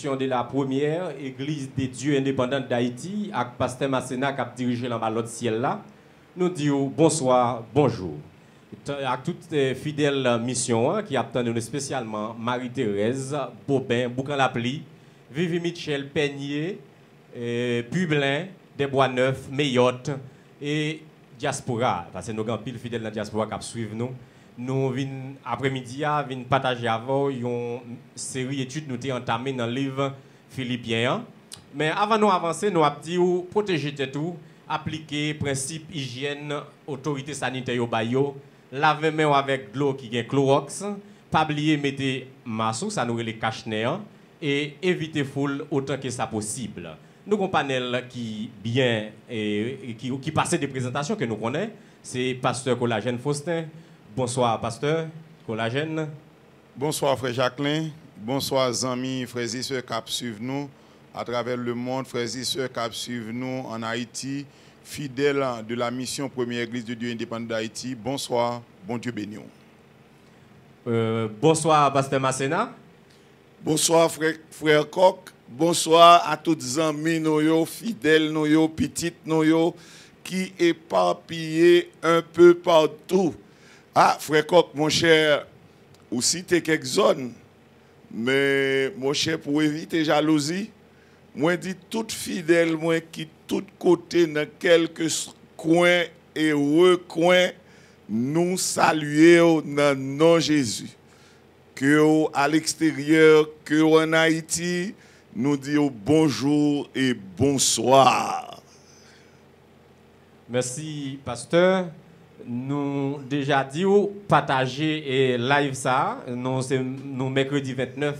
expression de la première Église des dieux indépendante d'Haïti, avec Pasteur Masséna qui a dirigé dans l'autre ciel là. Nous disons bonsoir, bonjour. À toutes les fidèles missions qui attendent spécialement Marie-Thérèse, Bobin, Boucan-Lapli, Vivi Michel, Peigné, Publin, Desbois-Neuf, Mayotte et Diaspora. Parce que nous avons pile fidèles dans la diaspora qui suivent nous. Nous venons après-midi à partager avant une série d'études nous avons entamé dans le livre Philippiens. Mais avant de nous avancer, nous avons dit protéger tout, appliquer principe hygiène, autorité sanitaire au baillot, laver main avec de l'eau qui est Clorox, pas oublier mettre masque, ça nous les cache-nez et éviter foule autant que ça possible. Nous avons un panel qui bien et qui passe des présentations que nous connaissons, c'est Pasteur Collagène Faustin. Bonsoir, Pasteur Collagène. Bonsoir, Frère Jacqueline. Bonsoir, amis, frères et sœurs qui suivent nous à travers le monde, frères et sœurs qui suivent nous en Haïti, fidèles de la mission Première Église de Dieu indépendante d'Haïti. Bonsoir, bon Dieu béni. Bonsoir, Pasteur Masséna. Bonsoir, frère Coq. Bonsoir à toutes les amis, nous, fidèles, nous, petites, nous, qui éparpillés un peu partout. Ah, frère Coq, mon cher, aussi t'es quelques zones, mais mon cher, pour éviter jalousie, moi dis tout fidèle, moi qui tout côté dans quelques coins et recoins, nous saluons dans nom Jésus. Que à l'extérieur, que en Haïti, nous disons bonjour et bonsoir. Merci, Pasteur. Nous déjà dit partager et live ça. Nous mercredi 29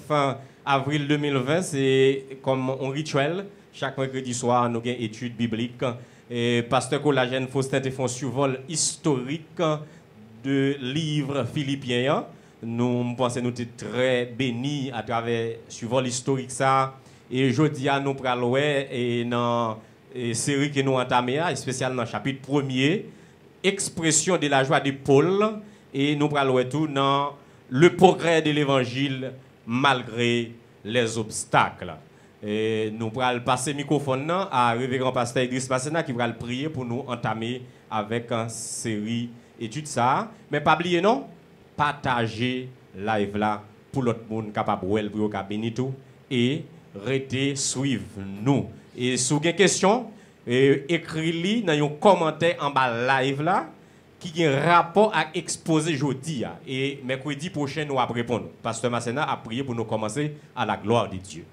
avril 2020, c'est comme un rituel. Chaque mercredi soir, nous avons une étude biblique. Et Pasteur Collagène Faustin te font survol historique de livre Philippiens. Nous pensons que nous sommes très bénis à travers survol historique ça. Et jeudi, nous parlons et dans la série que nous entamons, spécialement dans le chapitre 1er. Expression de la joie de Paul et nous parlons tout dans le progrès de l'évangile malgré les obstacles. Et nous allons passer le microphone à révérend pasteur Idriss Masséna qui va prier pour nous entamer avec une série études ça. Mais pas oublier non, partager live là pour l'autre monde capable de pour bénir tout et rester suivre nous. Et si vous avez des questions, écris-les dans un commentaire en bas live là qui a un rapport à exposer jeudi et mercredi prochain nous allons répondre. Pasteur Masséna a prié pour nous commencer à la gloire de Dieu.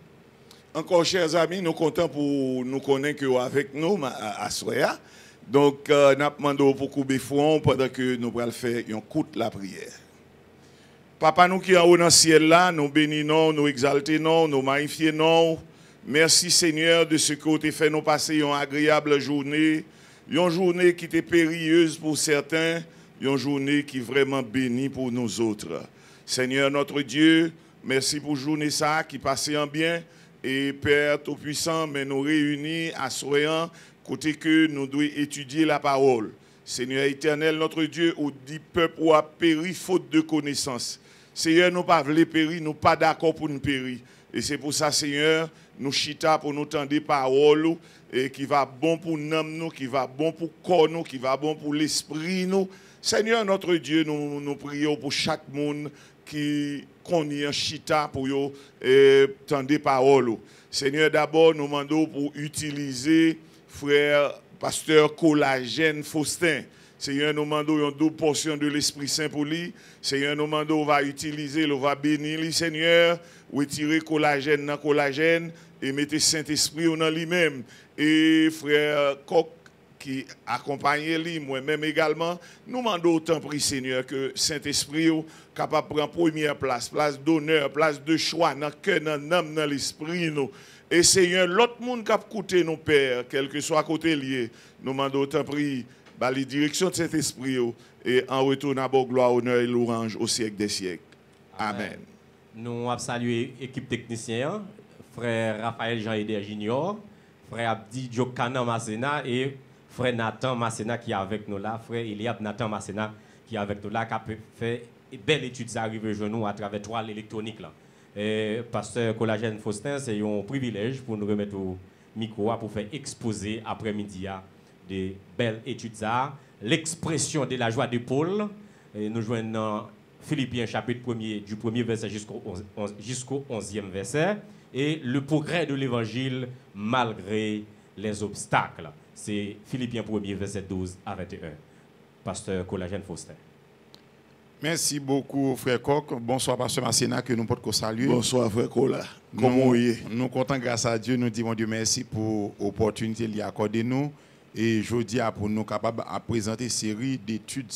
Encore chers amis, nous comptons pour nous connaître avec nous à Soya. Donc nous demandons pour couper front pendant que nous allons faire un coup de la prière. Papa nous qui est en haut dans le ciel là, nous bénissons, nous exaltons, nous magnifions. Merci Seigneur de ce que tu as fait nous passer une agréable journée, une journée qui était périlleuse pour certains, une journée qui est vraiment bénie pour nous autres. Seigneur notre Dieu, merci pour la journée ça qui passait en bien et Père Tout-Puissant, mais nous réunis à soyant côté que nous devons étudier la parole. Seigneur éternel notre Dieu, où dit peuple ou a péri faute de connaissance. Seigneur, nous pas voulons périr, nous pas d'accord pour nous périr. Et c'est pour ça, Seigneur, nous chita pour nous tendre des paroles et qui va bon pour nous, qui va bon pour corps nous, qui va bon pour l'esprit nous. Seigneur notre Dieu, nous prions pour chaque monde qui connaît un chita pour tendre des paroles. Seigneur, d'abord, nous demandons pour utiliser frère pasteur Collagène Faustin. Seigneur, nous demandons une double portion de l'Esprit Saint pour lui. Seigneur, nous demandons, on va utiliser, on va bénir lui, Seigneur, retirer collagène dans collagène et mettre Saint-Esprit dans lui-même. Et frère Coq qui accompagne lui, moi-même également, nous demandons autant pris, Seigneur, que Saint-Esprit est capable de prendre première place, place d'honneur, place de choix, dans le cœur, dans l'âme, dans l'esprit. Et Seigneur, l'autre monde qui a coûté nos pères, quel que soit côté lié, nous demandons autant pris. Les directions de cet esprit et en retour à la gloire, honneur et louange au siècle des siècles. Amen. Nous avons salué l'équipe technicienne, frère Raphaël Jean-Eder Junior, frère Abdi Djokana Masséna et frère Nathan Masséna qui est avec nous là, frère Eliab Nathan Masséna qui est avec nous là, qui a fait une belle étude d'arrivée chez nous à travers toile électronique là. Et pasteur Collagène Faustin, c'est un privilège pour nous remettre au micro pour faire exposer après-midi des belles études d'art, l'expression de la joie de Paul. Et nous joignons dans Philippiens chapitre 1er du 1er verset jusqu'au 11e verset et le progrès de l'évangile malgré les obstacles. C'est Philippiens 1er verset 12 à 21. Pasteur Collagène Faustin. Merci beaucoup, frère Coq. Bonsoir, pasteur Massena, que nous pouvons saluer. Bonsoir, frère Cola. Comment vous êtes? Nous comptons grâce à Dieu, nous disons Dieu merci pour l'opportunité qu'il a accordé nous. Et je dis pour nous capables de présenter une série d'études.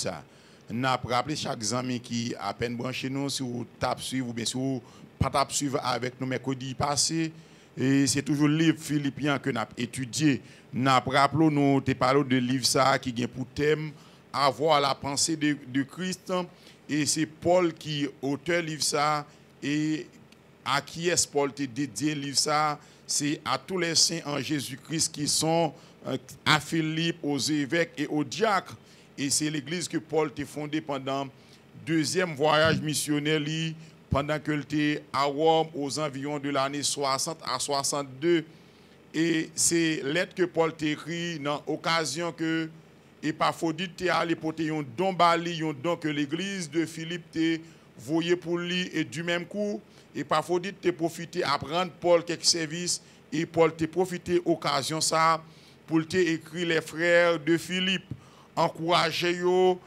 Nous avons rappelé chaque ami qui a à peine branché nous, si vous tapez suivre ou bien si vous pas tapez suivre avec nous mercredi passé. Et c'est toujours le livre Philippiens que nous avons étudié. Nous avons rappelé, nous avons parlé de livre ça qui a pour thème avoir la pensée de Christ. Et c'est Paul qui auteur livre ça et à qui est Paul te dédié livre ça, c'est à tous les saints en Jésus-Christ qui sont à Philippe, aux évêques et aux diacres. Et c'est l'église que Paul t'a fondée pendant le deuxième voyage missionnaire pendant qu'il était à Rome aux environs de l'année 60 à 62. Et c'est lettre que Paul t'a écrit dans l'occasion que Épaphrodite t'est allé porter un don bali, un don que l'église de Philippe t'est voyé pour lui et du même coup, Épaphrodite t'est profité à prendre Paul quelques services et Paul t'est profité occasion ça pour t'écrire les frères de Philippe, encourager yo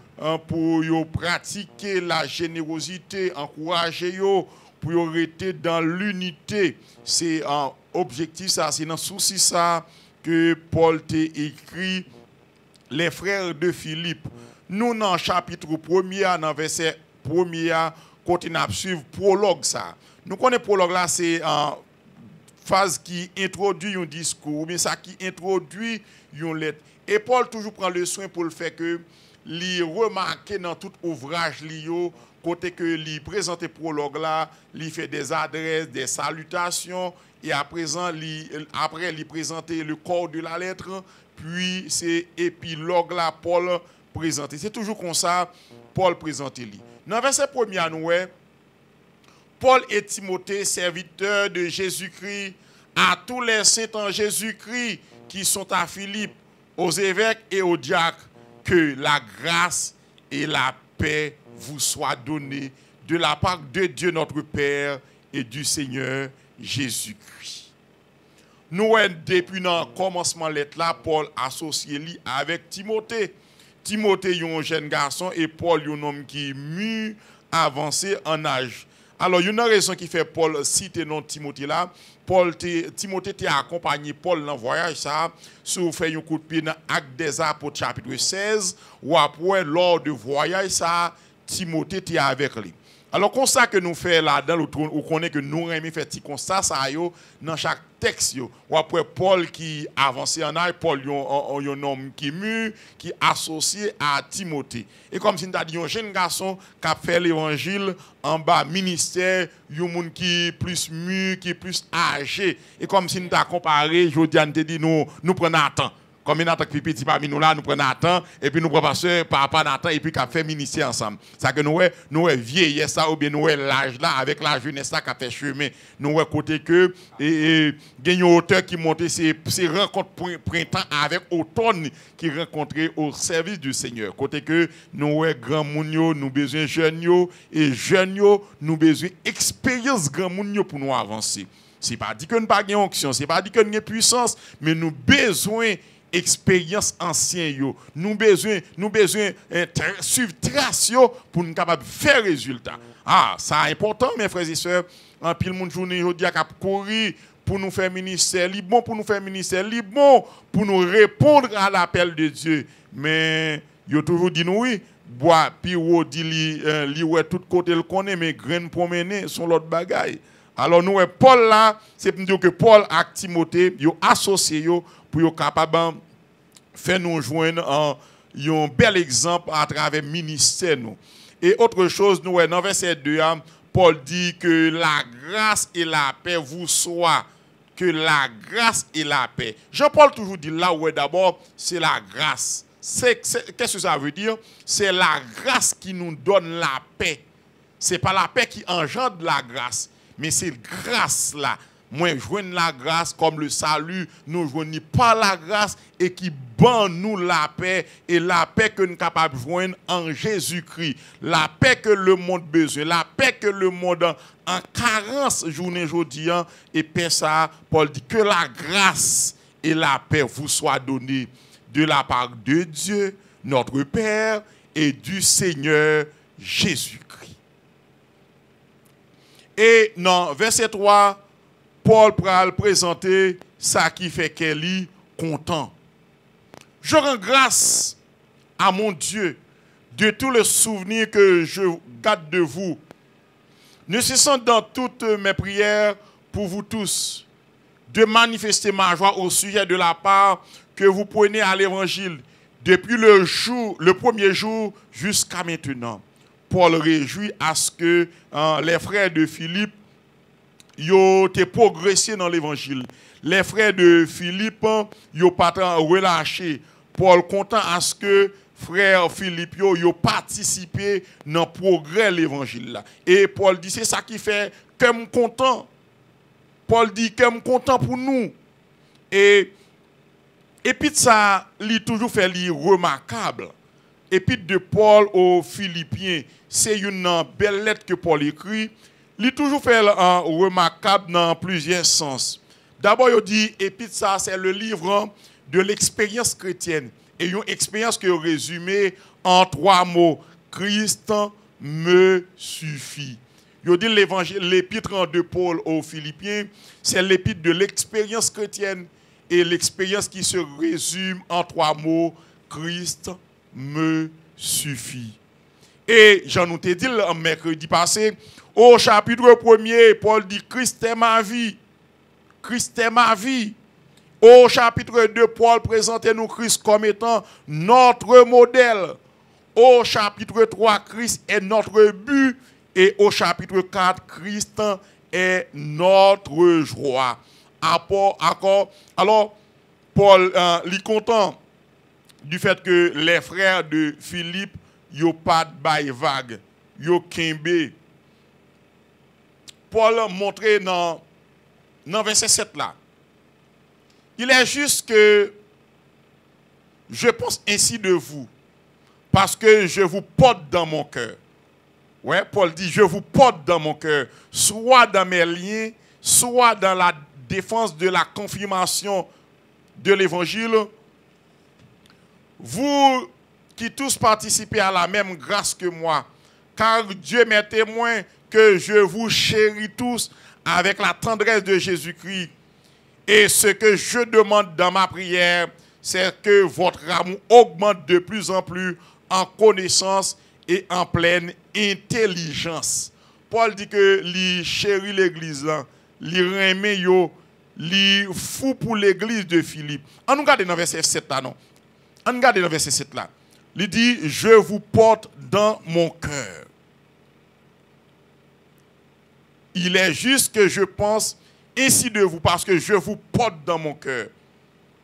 pour yo pratiquer la générosité, encourager yo pour yo rester dans l'unité. C'est un objectif ça, c'est dans souci ça que Paul t'a écrit les frères de Philippe. Nous, dans le chapitre 1er, dans le verset 1er, quand on suivre prologue ça. Nous connaissons prologue là, c'est une phase qui introduit un discours, mais ça qui introduit une lettre. Et Paul toujours prend le soin pour le faire que lui remarquer dans tout ouvrage lié côté que lui présente prologue là, lui fait des adresses, des salutations et à présent après lui présenter le corps de la lettre. Puis c'est épilogue là, Paul présenté. C'est toujours comme ça, Paul présenté lui. Dans le verset 1er, nous, Paul et Timothée, serviteurs de Jésus-Christ, à tous les saints en Jésus-Christ qui sont à Philippe, aux évêques et aux diacres, que la grâce et la paix vous soient données de la part de Dieu notre Père et du Seigneur Jésus-Christ. Nous, depuis le commencement de lettre là, Paul associé lui avec Timothée. Timothée est un jeune garçon et Paul est un homme qui est mieux avancé en âge. Alors, il y a une raison qui fait Paul citer non Timothée là. Timothée a accompagné Paul dans le voyage ça. Si vous faites un coup de pied dans Actes des Apôtres chapitre 16, ou après, lors du voyage ça, Timothée était avec lui. Alors, comme ça que nous faisons là-dedans, on connaît que nous aimons faire petit constat ça dans chaque texte. Ou après, Paul qui avance en âge, Paul est un homme qui est mûr, qui est associé à Timothée. Et comme si nous avons dit un jeune garçon qui a fait l'évangile en bas ministère, un monde qui est plus mûr, qui est plus âgé. Et comme si nous avons comparé, je dis, nous prenons un temps. Comme Nathan qui petit parmi nous là, nous prenons Nathan, et puis nous prenons pasteur, papa Nathan, et puis qui a fait ministère ensemble. Ça que nous vieillesse ça, ou bien nous l'âge là, avec la jeunesse là qui a fait chemin. Nous côté que, et il y a un auteur qui monte ces rencontres printemps avec automne qui rencontré au service du Seigneur. Côté que nous grand moun yo, nous besoin jeunes yo, et jeunes yo, nous besoin expérience grand moun yo pour nous avancer. C'est pas dit que nous pas gagne onction, c'est pas dit que nous avons puissance, mais nous besoin expérience ancienne yo, nous besoin suivre trace yo pour nous capable faire résultat. Ah, ça est important mes frères et sœurs, en pile monde journée aujourd'hui a courir pour nous faire ministère, li bon pour nous faire ministère, li bon pour nous répondre à l'appel de Dieu. Mais yo toujours dit nous oui, bois puis ou dit li ouais tout côté le connaît mais graine promener sont l'autre bagaille. Alors nous Paul là, c'est pour dire que Paul et Timothée yo associé yo pour être capable de faire nous joindre un bel exemple à travers le ministère. Nous. Et autre chose, nous, dans verset 2, Paul dit que la grâce et la paix vous soient. Que la grâce et la paix. Jean-Paul toujours dit là où d'abord, c'est la grâce. Qu'est-ce que ça veut dire? C'est la grâce qui nous donne la paix. Ce n'est pas la paix qui engendre la grâce. mais c'est grâce là. Moi, joigne la grâce comme le salut, nous joignons par la grâce et qui ban nous la paix et la paix que nous sommes capables de joindre en Jésus-Christ. La paix que le monde besoin, la paix que le monde en carence journée aujourd'hui. Et paix ça, Paul dit que la grâce et la paix vous soient données de la part de Dieu, notre Père, et du Seigneur Jésus-Christ. Et dans verset 3, Paul va présenter ça qui fait qu'elle est content. Je rends grâce à mon Dieu de tous les souvenirs que je garde de vous, ne cessant dans toutes mes prières pour vous tous, de manifester ma joie au sujet de la part que vous prenez à l'évangile depuis le premier jour jusqu'à maintenant. Paul réjouit à ce que les frères de Philippe yo te progressé dans l'évangile. Les frères de Philippe yo pas relâché. Paul content à ce que frère Philippe yo participé dans le progrès de l'évangile là. Et Paul dit c'est ça qui fait que je suis content. Paul dit que je suis content pour nous. Et puis ça il toujours fait remarquable. Et puis de Paul aux Philippiens, c'est une belle lettre que Paul écrit. Il toujours fait un remarquable dans plusieurs sens. D'abord, il dit, et puis ça, c'est le livre de l'expérience chrétienne. Et une expérience que résumée en 3 mots. Christ me suffit. Il dit l'évangile, l'épître de Paul aux Philippiens, c'est l'épître de l'expérience chrétienne. Et l'expérience qui se résume en 3 mots. Christ me suffit. Et j'en ai dit le mercredi passé, au chapitre 1er, Paul dit Christ est ma vie. Christ est ma vie. Au chapitre 2, Paul présentait nous Christ comme étant notre modèle. Au chapitre 3, Christ est notre but. Et au chapitre 4, Christ est notre joie. Alors, Paul est content du fait que les frères de Philippe n'ont pas de bail vague, yo kembe. Paul montrait dans verset 7 là. Il est juste que je pense ainsi de vous, parce que je vous porte dans mon cœur. Ouais, Paul dit, je vous porte dans mon cœur, soit dans mes liens, soit dans la défense de la confirmation de l'évangile. Vous qui tous participez à la même grâce que moi, car Dieu m'est témoin que je vous chéris tous avec la tendresse de Jésus-Christ. Et ce que je demande dans ma prière, c'est que votre amour augmente de plus en plus en connaissance et en pleine intelligence. Paul dit que il chérit l'église, il aime yo, il fou pour l'église de Philippe. On nous regarde dans verset 7 là, non? On regarde dans verset 7 là. Il dit, je vous porte dans mon cœur. Il est juste que je pense ainsi de vous, parce que je vous porte dans mon cœur.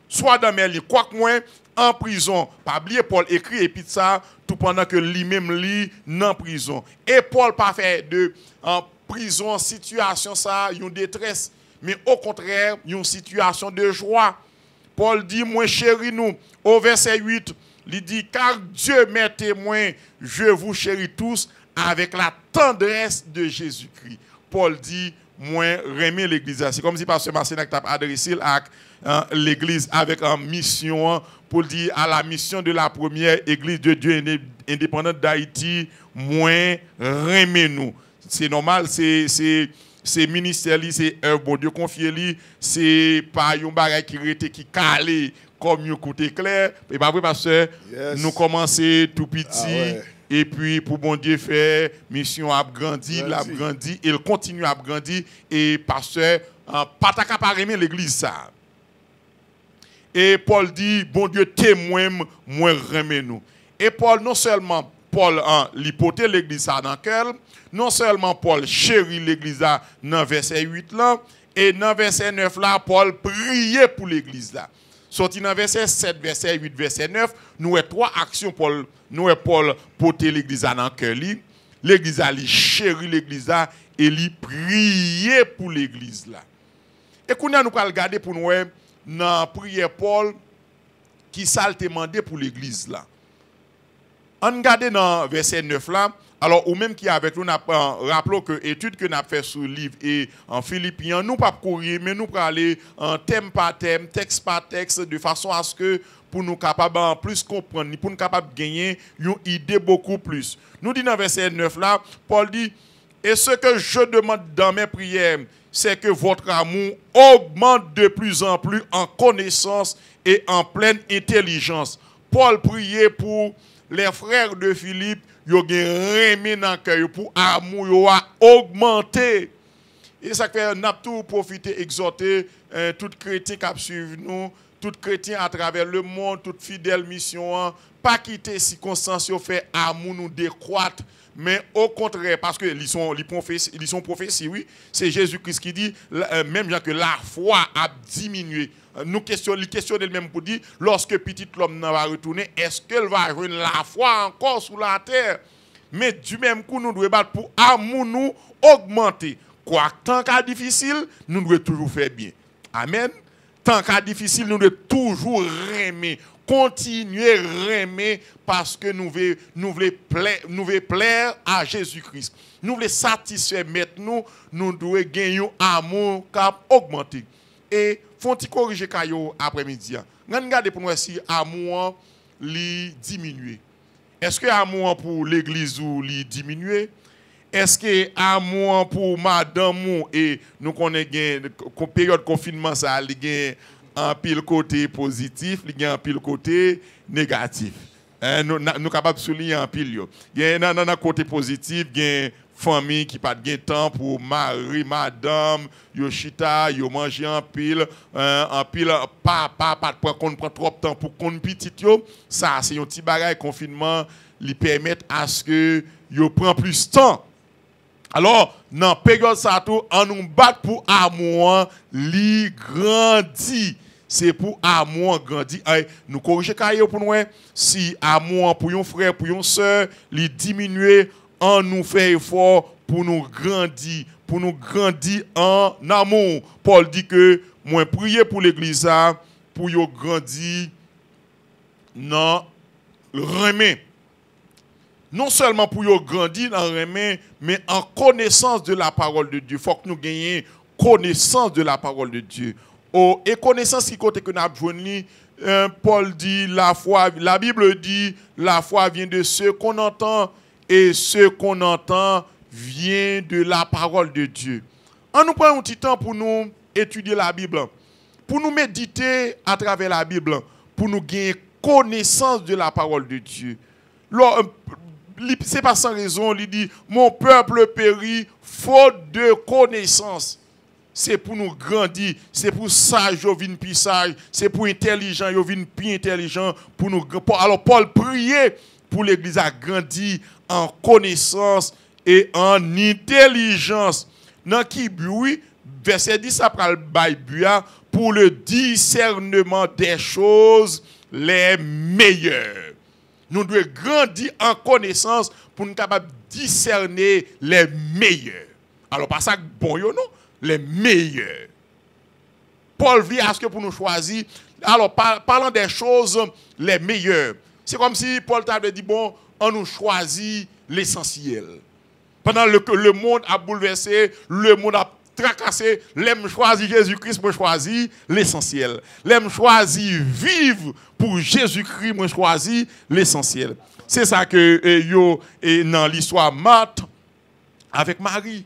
Soit dans mes lits, quoique moi, en prison. Pas oublier, Paul écrit et puis ça, tout pendant que lui-même lit en prison. Et Paul pas fait de en prison, situation ça, une détresse, mais au contraire, une situation de joie. Paul dit, moi chéris nous, au verset 8, il dit, car Dieu m'est témoin, je vous chéris tous avec la tendresse de Jésus-Christ. Paul dit, moi, remet l'église. C'est comme si Pasteur Marcel t'a adressé à l'église avec une mission pour dire à la mission de la première église de Dieu indépendante d'Haïti, moi, remet nous. C'est normal, c'est ministère, c'est un bon Dieu confié, c'est pas un bagage qui calé comme un côté clair. Et pas vrai, pasteur, nous commençons tout petit. Et puis, pour bon Dieu faire, mission a grandi, il continue à grandir. Et pasteur, pas ta capable l'église ça. Et Paul dit, bon Dieu témoin, moi remets nous. Et Paul, non seulement Paul l'hypothèse l'église ça dans quel, non seulement Paul chérit l'église là dans verset 8 là, et dans verset 9 là, Paul priait pour l'église là. Sorti dans verset 7, verset 8, verset 9, nous avons 3 actions Paul porter l'église dans cœur. L'église a chéri l'église là et il prier pour l'église là. Et qu'on a nous pas regarder pour nous dans prière Paul qui ça le demandé pour l'église là. On regarde dans verset 9 là. Alors, ou même qui avec nous, rappelons que l'étude que nous avons fait sur le livre et en Philippiens, nous ne pouvons pas courir, mais nous pouvons aller en thème par thème, texte par texte, de façon à ce que pour nous capables en plus comprendre, pour nous capables de gagner une idée beaucoup plus. Nous disons dans verset 9 là, Paul dit, et ce que je demande dans mes prières, c'est que votre amour augmente de plus en plus en connaissance et en pleine intelligence. Paul priait pour les frères de Philippe, yo gen remis dans cœur pour amour yo a augmenter. Et ça fait n'a tout profiter exhorter tout chrétien qui suivre nous, tout chrétien à travers le monde, toute fidèle mission, pas quitter circonstances yo fait amour nous décroître, mais au contraire parce que ils sont prophéties, oui, c'est Jésus-Christ qui dit même que la foi a diminué. Nous questionnons même pour dire, lorsque petit l'homme va retourner, est-ce qu'elle va joindre la foi encore sous la terre? Mais du même coup, nous devons battre pour amour nous augmenter. Quoi, tant qu'à difficile, nous devons toujours faire bien. Amen. Tant qu'à difficile, nous devons toujours aimer, continuer à aimer parce que nous voulons plaire à Jésus-Christ. Nous voulons satisfaire maintenant, nous devons gagner un amour qui a augmenté. Et faut-il corriger Kayo après-midi? Nous regardons pour nous si l'amour diminue. Est-ce que l'amour pour l'église ou diminue? Est-ce que l'amour pour madame et nous connaissons la période de confinement, ça a un pile côté positif, il y a un pile côté négatif. Nous sommes capables de souligner un pile. Il y a un côté positif, il y a famille qui pas de temps pour mari, madame, yo chita, yo manger en pile pas qu'on prend trop de temps pour qu'on petit yo, ça c'est un petit bagage confinement, lui permettre à ce que yo prend plus de temps. Alors, dans période ça tout, on nous bat pour amour li grandi. C'est pour amour grandi. Nous corriger caillou pour nous si amour pour un frère, pour une sœur, li diminuer, on nous fait effort pour nous grandir en amour. Paul dit que moi prier pour l'église pour yo grandir dans remet. Non seulement pour yo grandir dans remet, mais en connaissance de la parole de Dieu. Il faut que nous gagnions connaissance de la parole de Dieu. Et connaissance qui côté que nous avons Paul dit la Bible dit la foi vient de ce qu'on entend. Et ce qu'on entend vient de la parole de Dieu. On nous prend un petit temps pour nous étudier la Bible, pour nous méditer à travers la Bible, pour nous gagner connaissance de la parole de Dieu. C'est pas sans raison, il dit, mon peuple périt faute de connaissance. C'est pour nous grandir, c'est pour sage, yo vin plus sage, c'est pour intelligent, yo vin plus intelligent, pour nous. Alors Paul priait pour l'église à grandir en connaissance et en intelligence. Dans qui oui, verset 10 après le Bible pour le discernement des choses les meilleures. Nous devons grandir en connaissance pour nous capables de discerner les meilleurs. Alors pas ça bon yo non, les meilleurs. Paul vit à ce que pour nous choisir. Alors parlant des choses les meilleures. C'est comme si Paul t'avait dit, bon, on nous choisit l'essentiel. Pendant le monde a bouleversé, le monde a tracassé, l'aime choisir Jésus-Christ, moi choisir l'essentiel. L'aime choisir vivre pour Jésus-Christ, moi choisir l'essentiel. C'est ça que yo dans l'histoire Marthe avec Marie.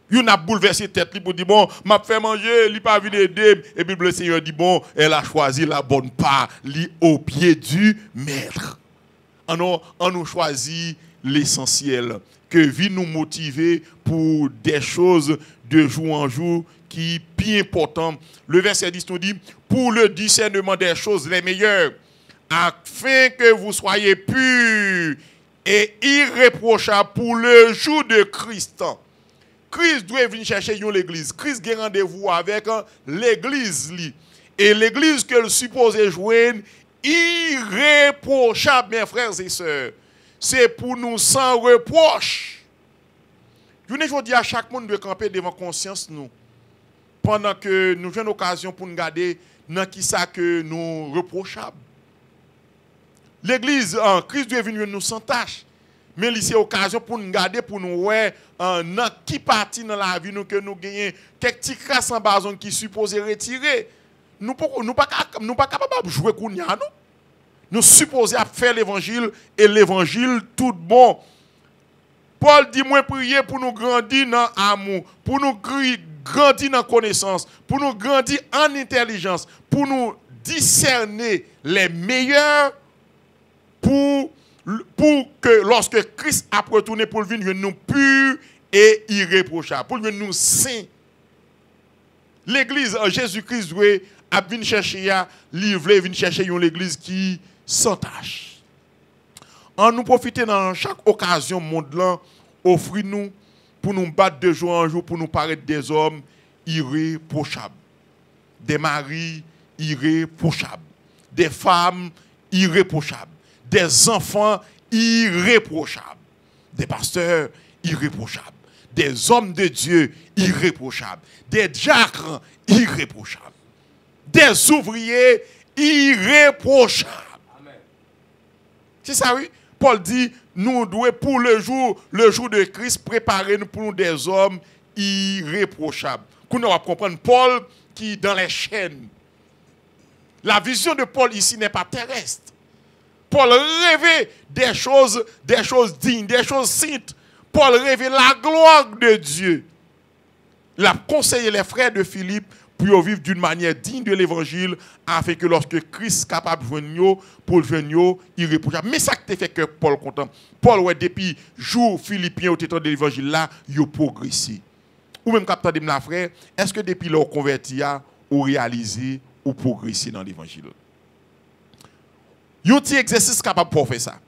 Yon a bouleversé tête pour dire bon, m'a fait manger, li pas venir aider et puis le Seigneur dit bon, elle a choisi la bonne part, li au pied du maître. On nous choisit l'essentiel que vie nous motiver pour des choses de jour en jour qui bien important. Le verset 10 nous dit pour le discernement des choses les meilleures afin que vous soyez purs et irréprochables pour le jour de Christ. Christ doit venir chercher l'église. Christ a rendez-vous avec l'église. Et l'église qu'elle suppose joindre, irréprochable, mes frères et sœurs. C'est pour nous sans reproche. Je dis à chaque monde de camper devant conscience nous. Pendant que nous avons une occasion pour nous garder dans qui ça que nous reprochable. L'église en Christ est venu nous sans tâche. Mais c'est l'occasion pour nous garder, pour nous voir dans qui partie dans la vie nous que nous gagnons quelques petits crasses en bas qui supposés retirer. Nous ne pas capables de jouer pour nous. Nous supposons faire l'évangile et l'évangile tout bon. Paul dit moi prier pour nous grandir dans l'amour, pour nous grandir dans la connaissance, pour nous grandir en intelligence, pour nous discerner les meilleurs, pour que lorsque Christ a retourné pour venir nous purs et irréprochables, pour nous saints. L'église Jésus-Christ a venu chercher à livrer, venu chercher une église qui sans tâche. En nous profiter dans chaque occasion monde là, offrez-nous pour nous battre de jour en jour, pour nous paraître des hommes irréprochables, des maris irréprochables, des femmes irréprochables, des enfants irréprochables, des pasteurs irréprochables, des hommes de Dieu irréprochables, des diacres irréprochables, des ouvriers irréprochables. Amen. C'est ça, oui. Paul dit, nous devons pour le jour de Christ préparer nous pour nous des hommes irréprochables. Qu'on va comprendre Paul qui dans les chaînes. La vision de Paul ici n'est pas terrestre. Paul rêvait des choses dignes, des choses saintes. Paul rêvait la gloire de Dieu. Il a conseillé les frères de Philippe pour vivre d'une manière digne de l'évangile, afin que lorsque Christ est capable de venir, pour le venir, irréprochable. Mais ça qui fait que Paul content. Paul, ouais, depuis jour Philippiens au temps de l'évangile là, il a progressé. Ou même capteur de la frère, est-ce que depuis leur converti, ou réalisé ou progressé dans l'évangile? Il y a un petit exercice capable pour faire ça.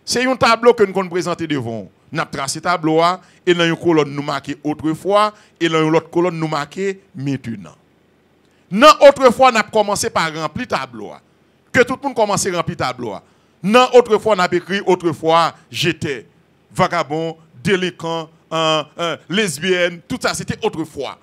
C'est un tableau que nous allons présenter devant. Nous avons tracé ce tableau et dans une colonne nous marquons autrefois et dans une autre colonne nous marquons maintenant. Dans autrefois, nous avons commencé par remplir le tableau. Que tout le monde commence à remplir le tableau. Dans autrefois, nous avons écrit autrefois, j'étais vagabond, délinquant, lesbienne, tout ça c'était autrefois.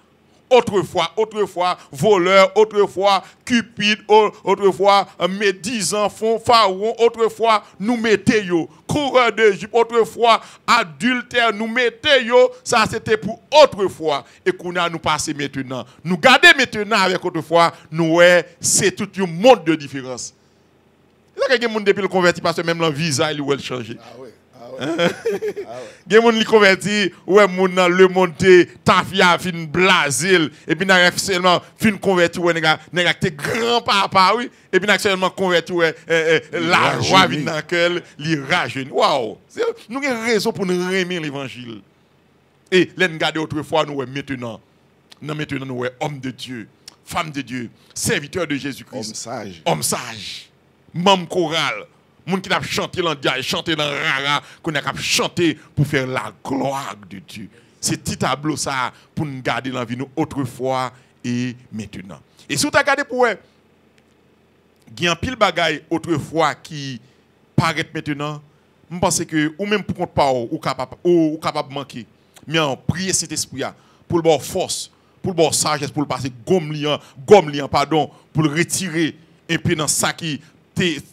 Autrefois, voleur, autrefois, cupide, autrefois, médisant, pharaon, autrefois, nous mettons, coureur d'Égypte, autrefois, adultère, nous mettons, ça c'était pour autrefois. Et qu'on a nous passer maintenant. Nous garder maintenant avec autrefois, nous, c'est tout un monde de différence. Il y a quelqu'un depuis le converti parce que même le visa, il va changer. Ah ouais. Il y a des gens qui converti, ouais, le monté, ta fille a fin blasil, et puis seulement fin converti, ouais, nèg grand-papa, oui, et puis seulement converti, ouais, la joie vient dans quel, li rajeune. Waouh! Nous avons raison pour nous aimer l'évangile. Et là, nous regardons autrefois, nous, maintenant, nous, homme de Dieu, femme de Dieu, serviteur de Jésus-Christ. Homme sage. Membre choral. Moun qui a chanté dans Dia, chanté dans Rara, qu'on a chanté pour faire la gloire de Dieu. C'est petit tableau ça pour nous garder dans la vie nous autrefois et maintenant. Et si vous regardez pour il y a un pile bagaille autrefois qui paraît maintenant, je pense que ou même pour compte pas ou capable manquer. Mais en prier cet esprit pour le bon force, pour le bon sagesse, pour le passer gomme liant pardon, pour le retirer et puis dans ça qui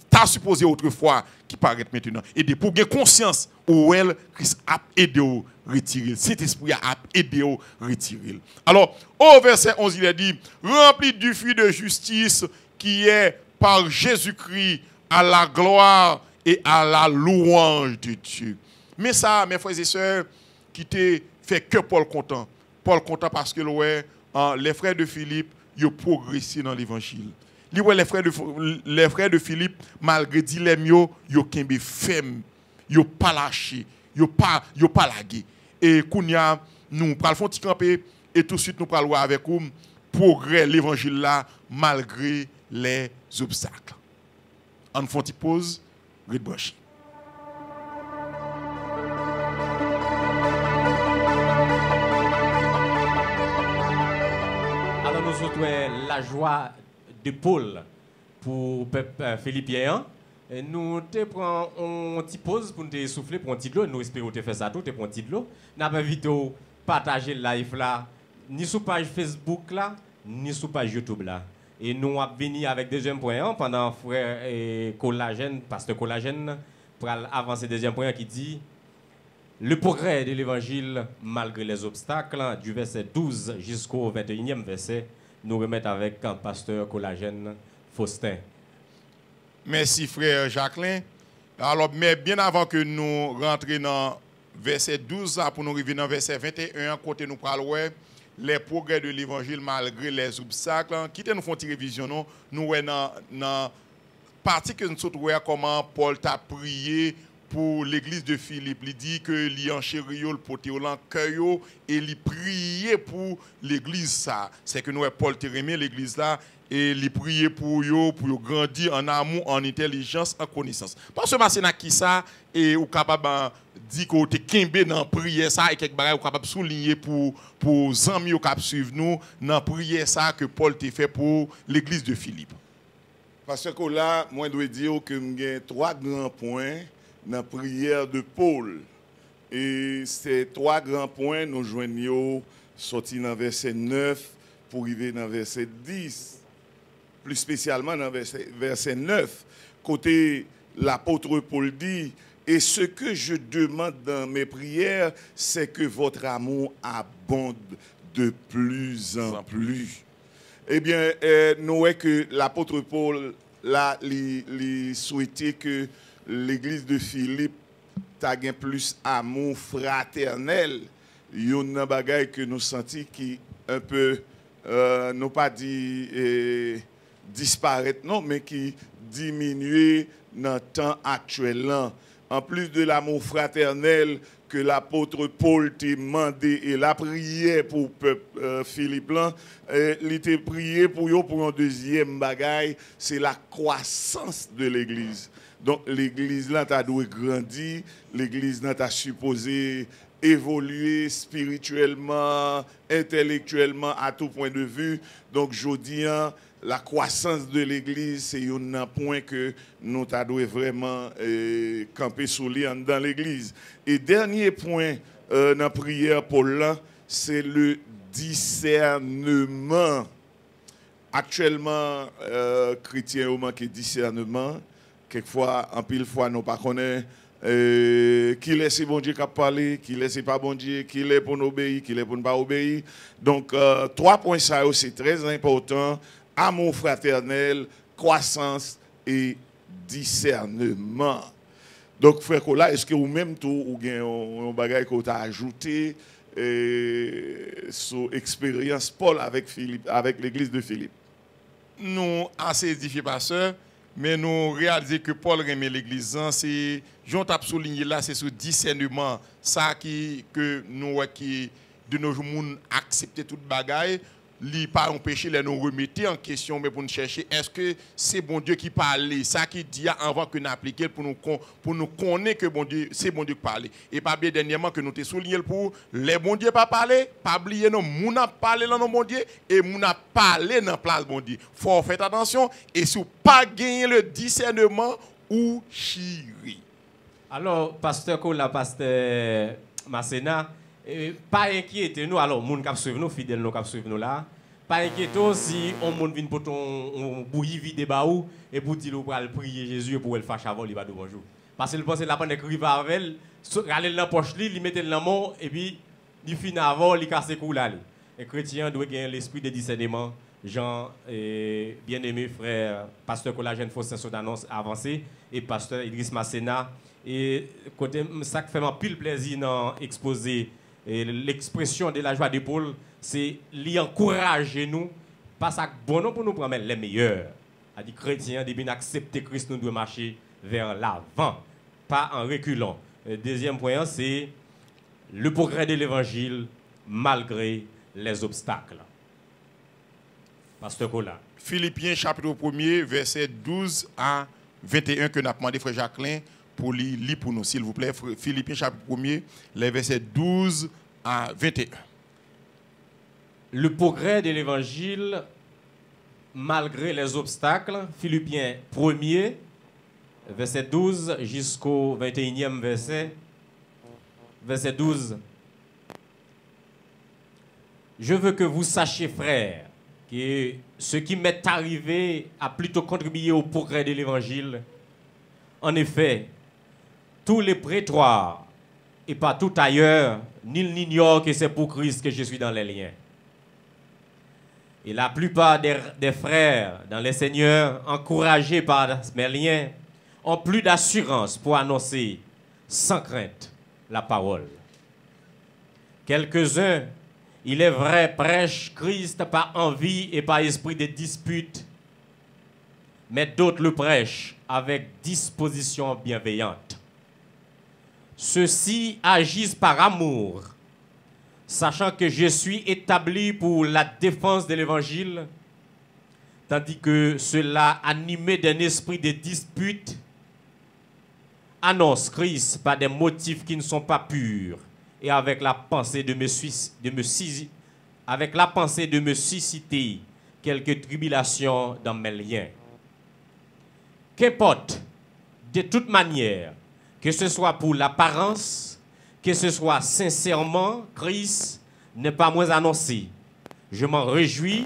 t'as supposé autrefois qui paraît maintenant. Et pour gagner conscience où elle, Christ a aidé à retirer. Cet esprit a aidé à retirer. Alors, au verset 11, il a dit, rempli du fruit de justice qui est par Jésus-Christ à la gloire et à la louange de Dieu. Mais ça, mes frères et sœurs, qui te fait que Paul content. Paul content parce que les frères de Philippe, ils ont progressé dans l'évangile. Les frères de Philippe, malgré dilemme, ils ont kembe ferme, ils n'ont pas lâché, ils n'ont pas lagué. Et Kounia, nous pral font camper et tout de suite nous pral voir avec vous progrès l'évangile là malgré les obstacles. On font une pause, Red Branch. Alors nous souhaitons la joie de Paul pour peuple philippien nous te prend une petite pause pour nous souffler pour un petit de l'eau. Nous espérons te faire ça tout, te prendre un petit de l'eau. Nous avons invité à partager le live là, ni sur page Facebook là, ni sur page YouTube là. Et nous avons venu avec deuxième point pendant frère et Collagène, pasteur Collagène, pour avancer deuxième point qui dit le progrès de l'évangile malgré les obstacles, du verset 12 jusqu'au 21e verset, nous remettre avec un pasteur Collagène Faustin. Merci frère Jacqueline. Alors, mais bien avant que nous rentrions dans verset 12 pour nous arriver dans verset 21, côté nous parlons les progrès de l'évangile malgré les obstacles. Quittez nous font une révision, nous voyons dans la partie que nous trouvons comment Paul t'a prié pour l'église de Philippe. Il dit que li en chério le poté au cœur et il priait pour l'église ça. C'est que nous Paul t'a aimé l'église là et il priait pour grandir en amour, en intelligence, en connaissance. Parce que c'est qui ça et ou capable dire que tu es dans la prière ça et quelque chose capable souligner pour amis qui suivent nous dans la prière ça que Paul t'a fait pour l'église de Philippe. Parce que là, moi je dois dire que j'ai 3 grands points dans la prière de Paul. Et ces 3 grands points nous joignons sortis dans verset 9 pour arriver dans verset 10. Plus spécialement dans verset 9, côté l'apôtre Paul dit, et ce que je demande dans mes prières, c'est que votre amour abonde de plus en plus. Eh bien, nous voyons que l'apôtre Paul là, il souhaitait que l'église de Philippe ait plus amour fraternel. Il y a une bagaille que nous sentons qui un peu, non pas dit disparaître, non, mais qui diminue dans le temps actuel. En plus de l'amour fraternel que l'apôtre Paul t'a demandé et la prière pour Philippe, il t'a prié pour un deuxième bagaille, c'est la croissance de l'église. Donc l'église là t'a dû grandir, l'église là t'a supposé évoluer spirituellement, intellectuellement à tout point de vue. Donc je dis la croissance de l'église, c'est un point que nous devons vraiment camper sous lui dans l'église. Et dernier point dans la prière pour là, c'est le discernement. Actuellement, chrétiens ont manqué discernement. Quelquefois, en pile fois, nous ne connaissons pas qui laisse bon Dieu qui a parlé, qui laisse pas bon Dieu, qui est pour nous obéir, qui est pour ne pas obéir. Donc, 3 points, ça c'est très important. Amour fraternel, croissance et discernement. Donc, frère Kola, est-ce que vous-même, vous avez un bagage que vous avez ajouté sur l'expérience Paul avec l'église de Philippe? Nous, assez édifiés, pasteur, mais nous réalisons que Paul remet l'église. C'est, j'en tape souligné là, c'est ce discernement, ça que nous, qui de nos jours, accepter toute bagaille. Li pas un péché, nous remettons en question, mais pour nous chercher, est-ce que c'est bon Dieu qui parle, ça qui dit avant que nous appliquions pour nous connaître que bon Dieu, c'est bon Dieu qui parle. Et pas bien dernièrement que nous te souligné pour les bon Dieu pas parler, pas oublier non, moun a parlé dans bon Dieu et moun a parlé dans place bon Dieu. Faut faire attention et si vous pas gagner le discernement ou chiri. Alors, pasteur Kola, pasteur Masséna, pas inquiétez nous, alors, moun qui suivent nous, fidèles nous qui suivent nous là, pas inquiétez si on moun vient pour ton bouillie vide baou et pour dire pour aller prier Jésus pour le fâche avant, il va dire bonjour. Parce qu'il pense la pendant écrire avec elle, aller dans la poche li, il mettait dans mot et puis il finit avant, il casse cou là. Un chrétien doit gagner l'esprit de discernement. Jean et bien-aimé frère pasteur Collagène Faustin d'annonce avancé et pasteur Idriss Masséna et côté ça fait un pile plaisir dans exposer l'expression de la joie de Paul, c'est lui encourager nous, pas ça bon pour nous prendre les meilleurs. A dit chrétien, depuis accepter Christ, nous devons marcher vers l'avant, pas en reculant. Deuxième point, c'est le progrès de l'évangile malgré les obstacles. Pasteur Kola. Philippiens chapitre 1er, verset 12 à 21 que nous avons demandé frère Jacqueline pour lire pour nous, s'il vous plaît. Philippiens chapitre 1er, les versets 12 à 21. Le progrès de l'évangile malgré les obstacles. Philippiens 1er, verset 12 jusqu'au 21e verset. Verset 12. Je veux que vous sachiez, frères, que ce qui m'est arrivé a plutôt contribué au progrès de l'Évangile. En effet, tous les prétoires et partout ailleurs, nul n'ignore que c'est pour Christ que je suis dans les liens. Et la plupart des frères dans les Seigneurs, encouragés par mes liens, ont plus d'assurance pour annoncer sans crainte la parole. Quelques-uns, il est vrai, prêchent Christ par envie et par esprit de dispute, mais d'autres le prêchent avec disposition bienveillante. Ceux-ci agissent par amour, sachant que je suis établi pour la défense de l'Évangile, tandis que ceux-là, animés d'un esprit de dispute, annoncent Christ par des motifs qui ne sont pas purs et avec la pensée de me susciter quelques tribulations dans mes liens. Qu'importe, de toute manière, que ce soit pour l'apparence, que ce soit sincèrement, Christ n'est pas moins annoncé. Je m'en réjouis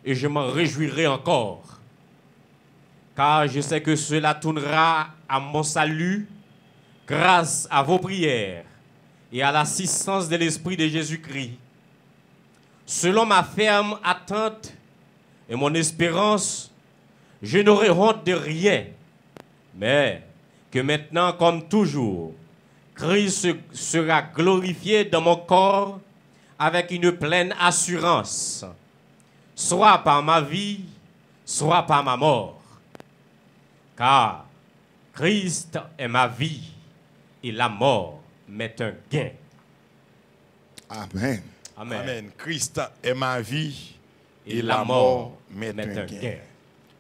et je m'en réjouirai encore. Car je sais que cela tournera à mon salut grâce à vos prières et à l'assistance de l'Esprit de Jésus-Christ. Selon ma ferme attente et mon espérance, je n'aurai honte de rien, mais que maintenant, comme toujours, Christ sera glorifié dans mon corps avec une pleine assurance, soit par ma vie, soit par ma mort. Car Christ est ma vie et la mort m'est un gain. Amen. Amen. Amen. Christ est ma vie Et la mort m'est un gain.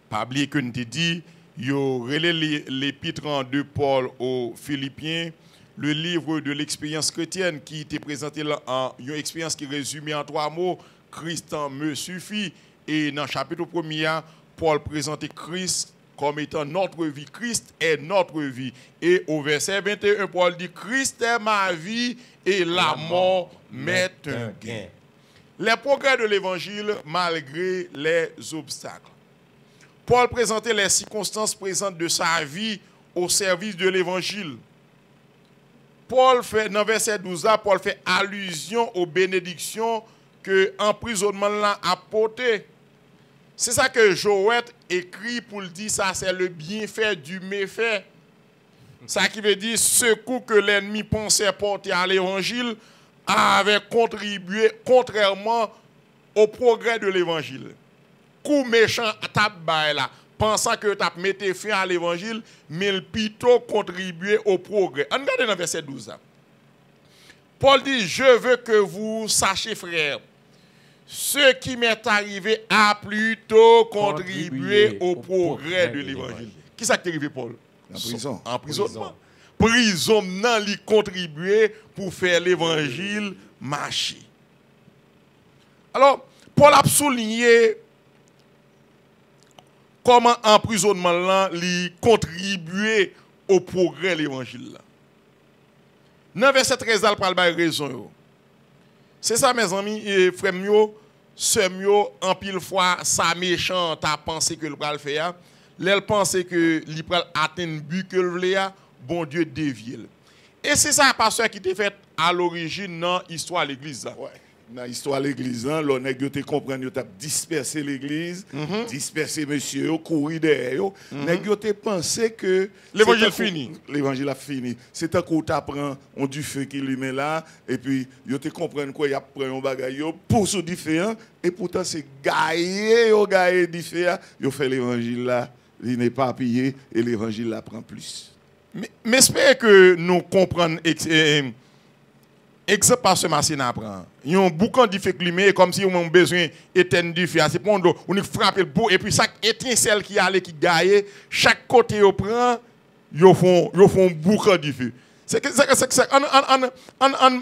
Pas oublier que nous te dit, yo relais l'épître de Paul aux Philippiens, le livre de l'expérience chrétienne qui était présenté là en une expérience qui résumée en 3 mots, Christ me suffit. Et dans le chapitre 1er, Paul présentait Christ comme étant notre vie. Christ est notre vie. Et au verset 21, Paul dit, Christ est ma vie et la mort m'est un gain. Les progrès de l'évangile malgré les obstacles. Paul présentait les circonstances présentes de sa vie au service de l'évangile. Paul fait, dans verset 12, Paul fait allusion aux bénédictions que l'emprisonnement l'a apporté. C'est ça que Joël écrit pour le dire, ça c'est le bienfait du méfait. Ça qui veut dire, ce coup que l'ennemi pensait porter à l'évangile avait contribué contrairement au progrès de l'évangile. Coup méchant tape là, pensant que tu as mis fin à l'évangile, mais plutôt contribué au progrès. On regarde dans le verset 12. Paul dit, je veux que vous sachiez, frères, ce qui m'est arrivé a plutôt contribué au progrès de l'évangile. Qui ça qui est arrivé, Paul? En prison. En emprisonnement. Prison nan li contribué pour faire l'évangile marcher. Alors, Paul a souligné comment emprisonnement là li contribué au progrès de l'évangile. Dans verset 13, il parle de raison. C'est ça, mes amis et frères mio, sœurs mio, en pile fois, ça méchant a pensé que le pral faire. L'elle pensait que il pral atteindre but que le voulait, bon Dieu dévié. Et c'est ça, pasteur, qui t'est fait à l'origine dans l'histoire de l'église. Ouais. Dans l'histoire de l'église, l'on a te comprendre, tu as dispersé l'église, dispersé monsieur, courir derrière. Tu as pensé que l'évangile fini. L'évangile a fini. C'est un coup tu apprends, on du feu qui lui met là, et puis tu te comprendre quoi, il apprend un bagage pour ce différent, et pourtant c'est gaillé différent, il fait l'évangile là, il n'est pas payé, et l'évangile là prend plus. Mais j'espère que nous comprenons exemple par ce matin apprend. Il y a un boucan de feu climat comme si on a besoin d'éteindre du feu. C'est pour on frappe le bout et puis chaque étincelle qui allait qui gagne, chaque côté on prend, ils font boucan de feu. C'est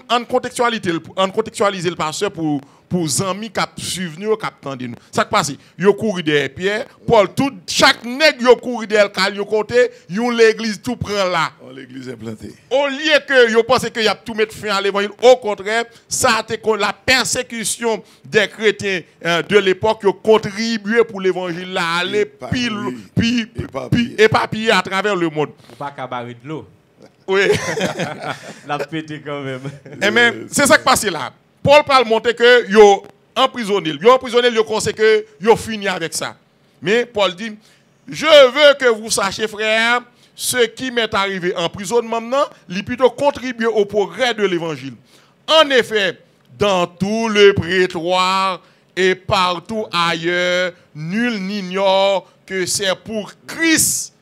en contextualiser le pasteur pour pour les amis qui suivent nous, qui attendent nous. Ça qui passe, yo couru derrière Pierre, Paul, chaque nègre yo couru derrière Cal, yo côté, yon l'église tout prend là. L'église est plantée. Au lieu que yo pense que y a tout mettre fin à l'évangile, au contraire, ça a été la persécution des chrétiens de l'époque qui ont contribué pour l'évangile là aller puis éparpillé à travers le monde. Pas cabaret de l'eau. Oui. La pété quand même. Et même, c'est ça qui passe là. Paul parle montrer que yo emprisonné. Yo emprisonné, yo pensé que yo fini avec ça. Mais Paul dit, je veux que vous sachiez, frère, ce qui m'est arrivé en prison maintenant, il plutôt contribuer au progrès de l'évangile. En effet, dans tout le prétoire et partout ailleurs, nul n'ignore que c'est pour Christ.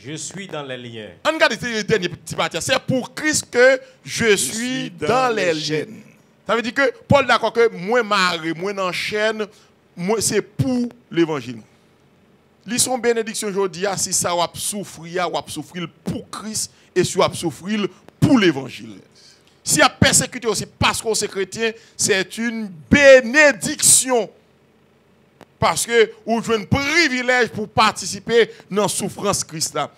Je suis dans les liens. On regarde le dernier petit parti. C'est pour Christ que je suis dans les liens. Ça veut dire que Paul d'accord que moi marre, moi dans chaîne, c'est pour l'évangile. Ils sont bénédictions aujourd'hui si ça va souffrir pour Christ et si va souffrir pour l'évangile. Si a persécuté aussi parce qu'on est chrétien, c'est une bénédiction. Parce que vous avez un privilège pour participer dans la souffrance Christ là.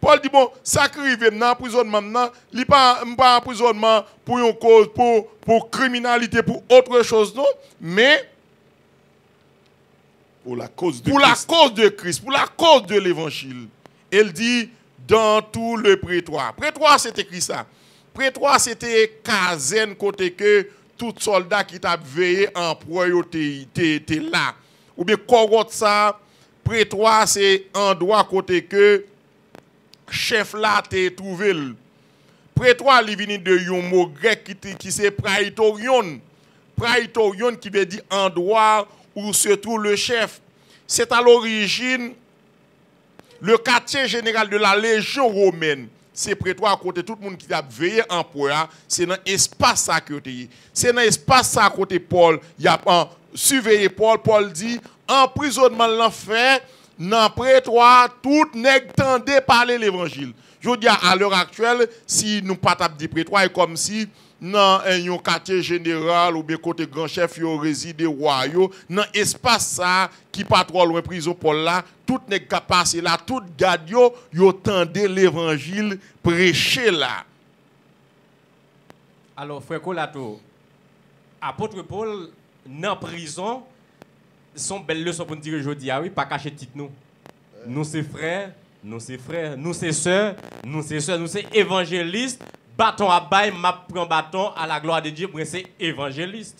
Paul dit bon, ça qui arrive dans l'emprisonnement maintenant, il n'est pas emprisonnement pour une cause, pour criminalité, pour autre chose, non, mais pour la cause de Christ, pour la cause de l'évangile. Elle dit dans tout le prétoire. Prétoire, c'est écrit ça. Prétoire, c'était caserne côté que tout soldat qui t'a veillé en royauté était là. Ou bien, corotte ça, prétoire, c'est endroit côté que chef là t'es trouvé. Prétoire, il vient de un mot grec qui c'est praetorion. Praetorion qui veut dire endroit où se trouve le chef. C'est à l'origine le quartier général de la Légion romaine. C'est prétoire à côté tout le monde qui a veillé en poids. C'est dans l'espace à côté. C'est dans l'espace à côté Paul. Il y a surveillé Paul. Paul dit emprisonnement l'enfer. Dans prétoire, tout nèg tendait parler l'évangile. Je dis à l'heure actuelle, si nous pas dit prétoire, c'est comme si dans un quartier général ou bien côté grand chef, yo réside royaux, dans espace ça qui pas trop loin prison Paul là, tout nèg ka passer là, tout garde yo tendait l'évangile prêcher là. Alors frère Colato, apôtre Paul dans prison son belle leçon pour nous dire aujourd'hui, ah oui, pas cacher titre nous. Nous c'est frères, nous c'est frères, nous c'est sœurs, nous c'est sœurs, nous c'est évangélistes. Bâton à bail, m'a prend bâton à la gloire de Dieu, pour c'est évangéliste.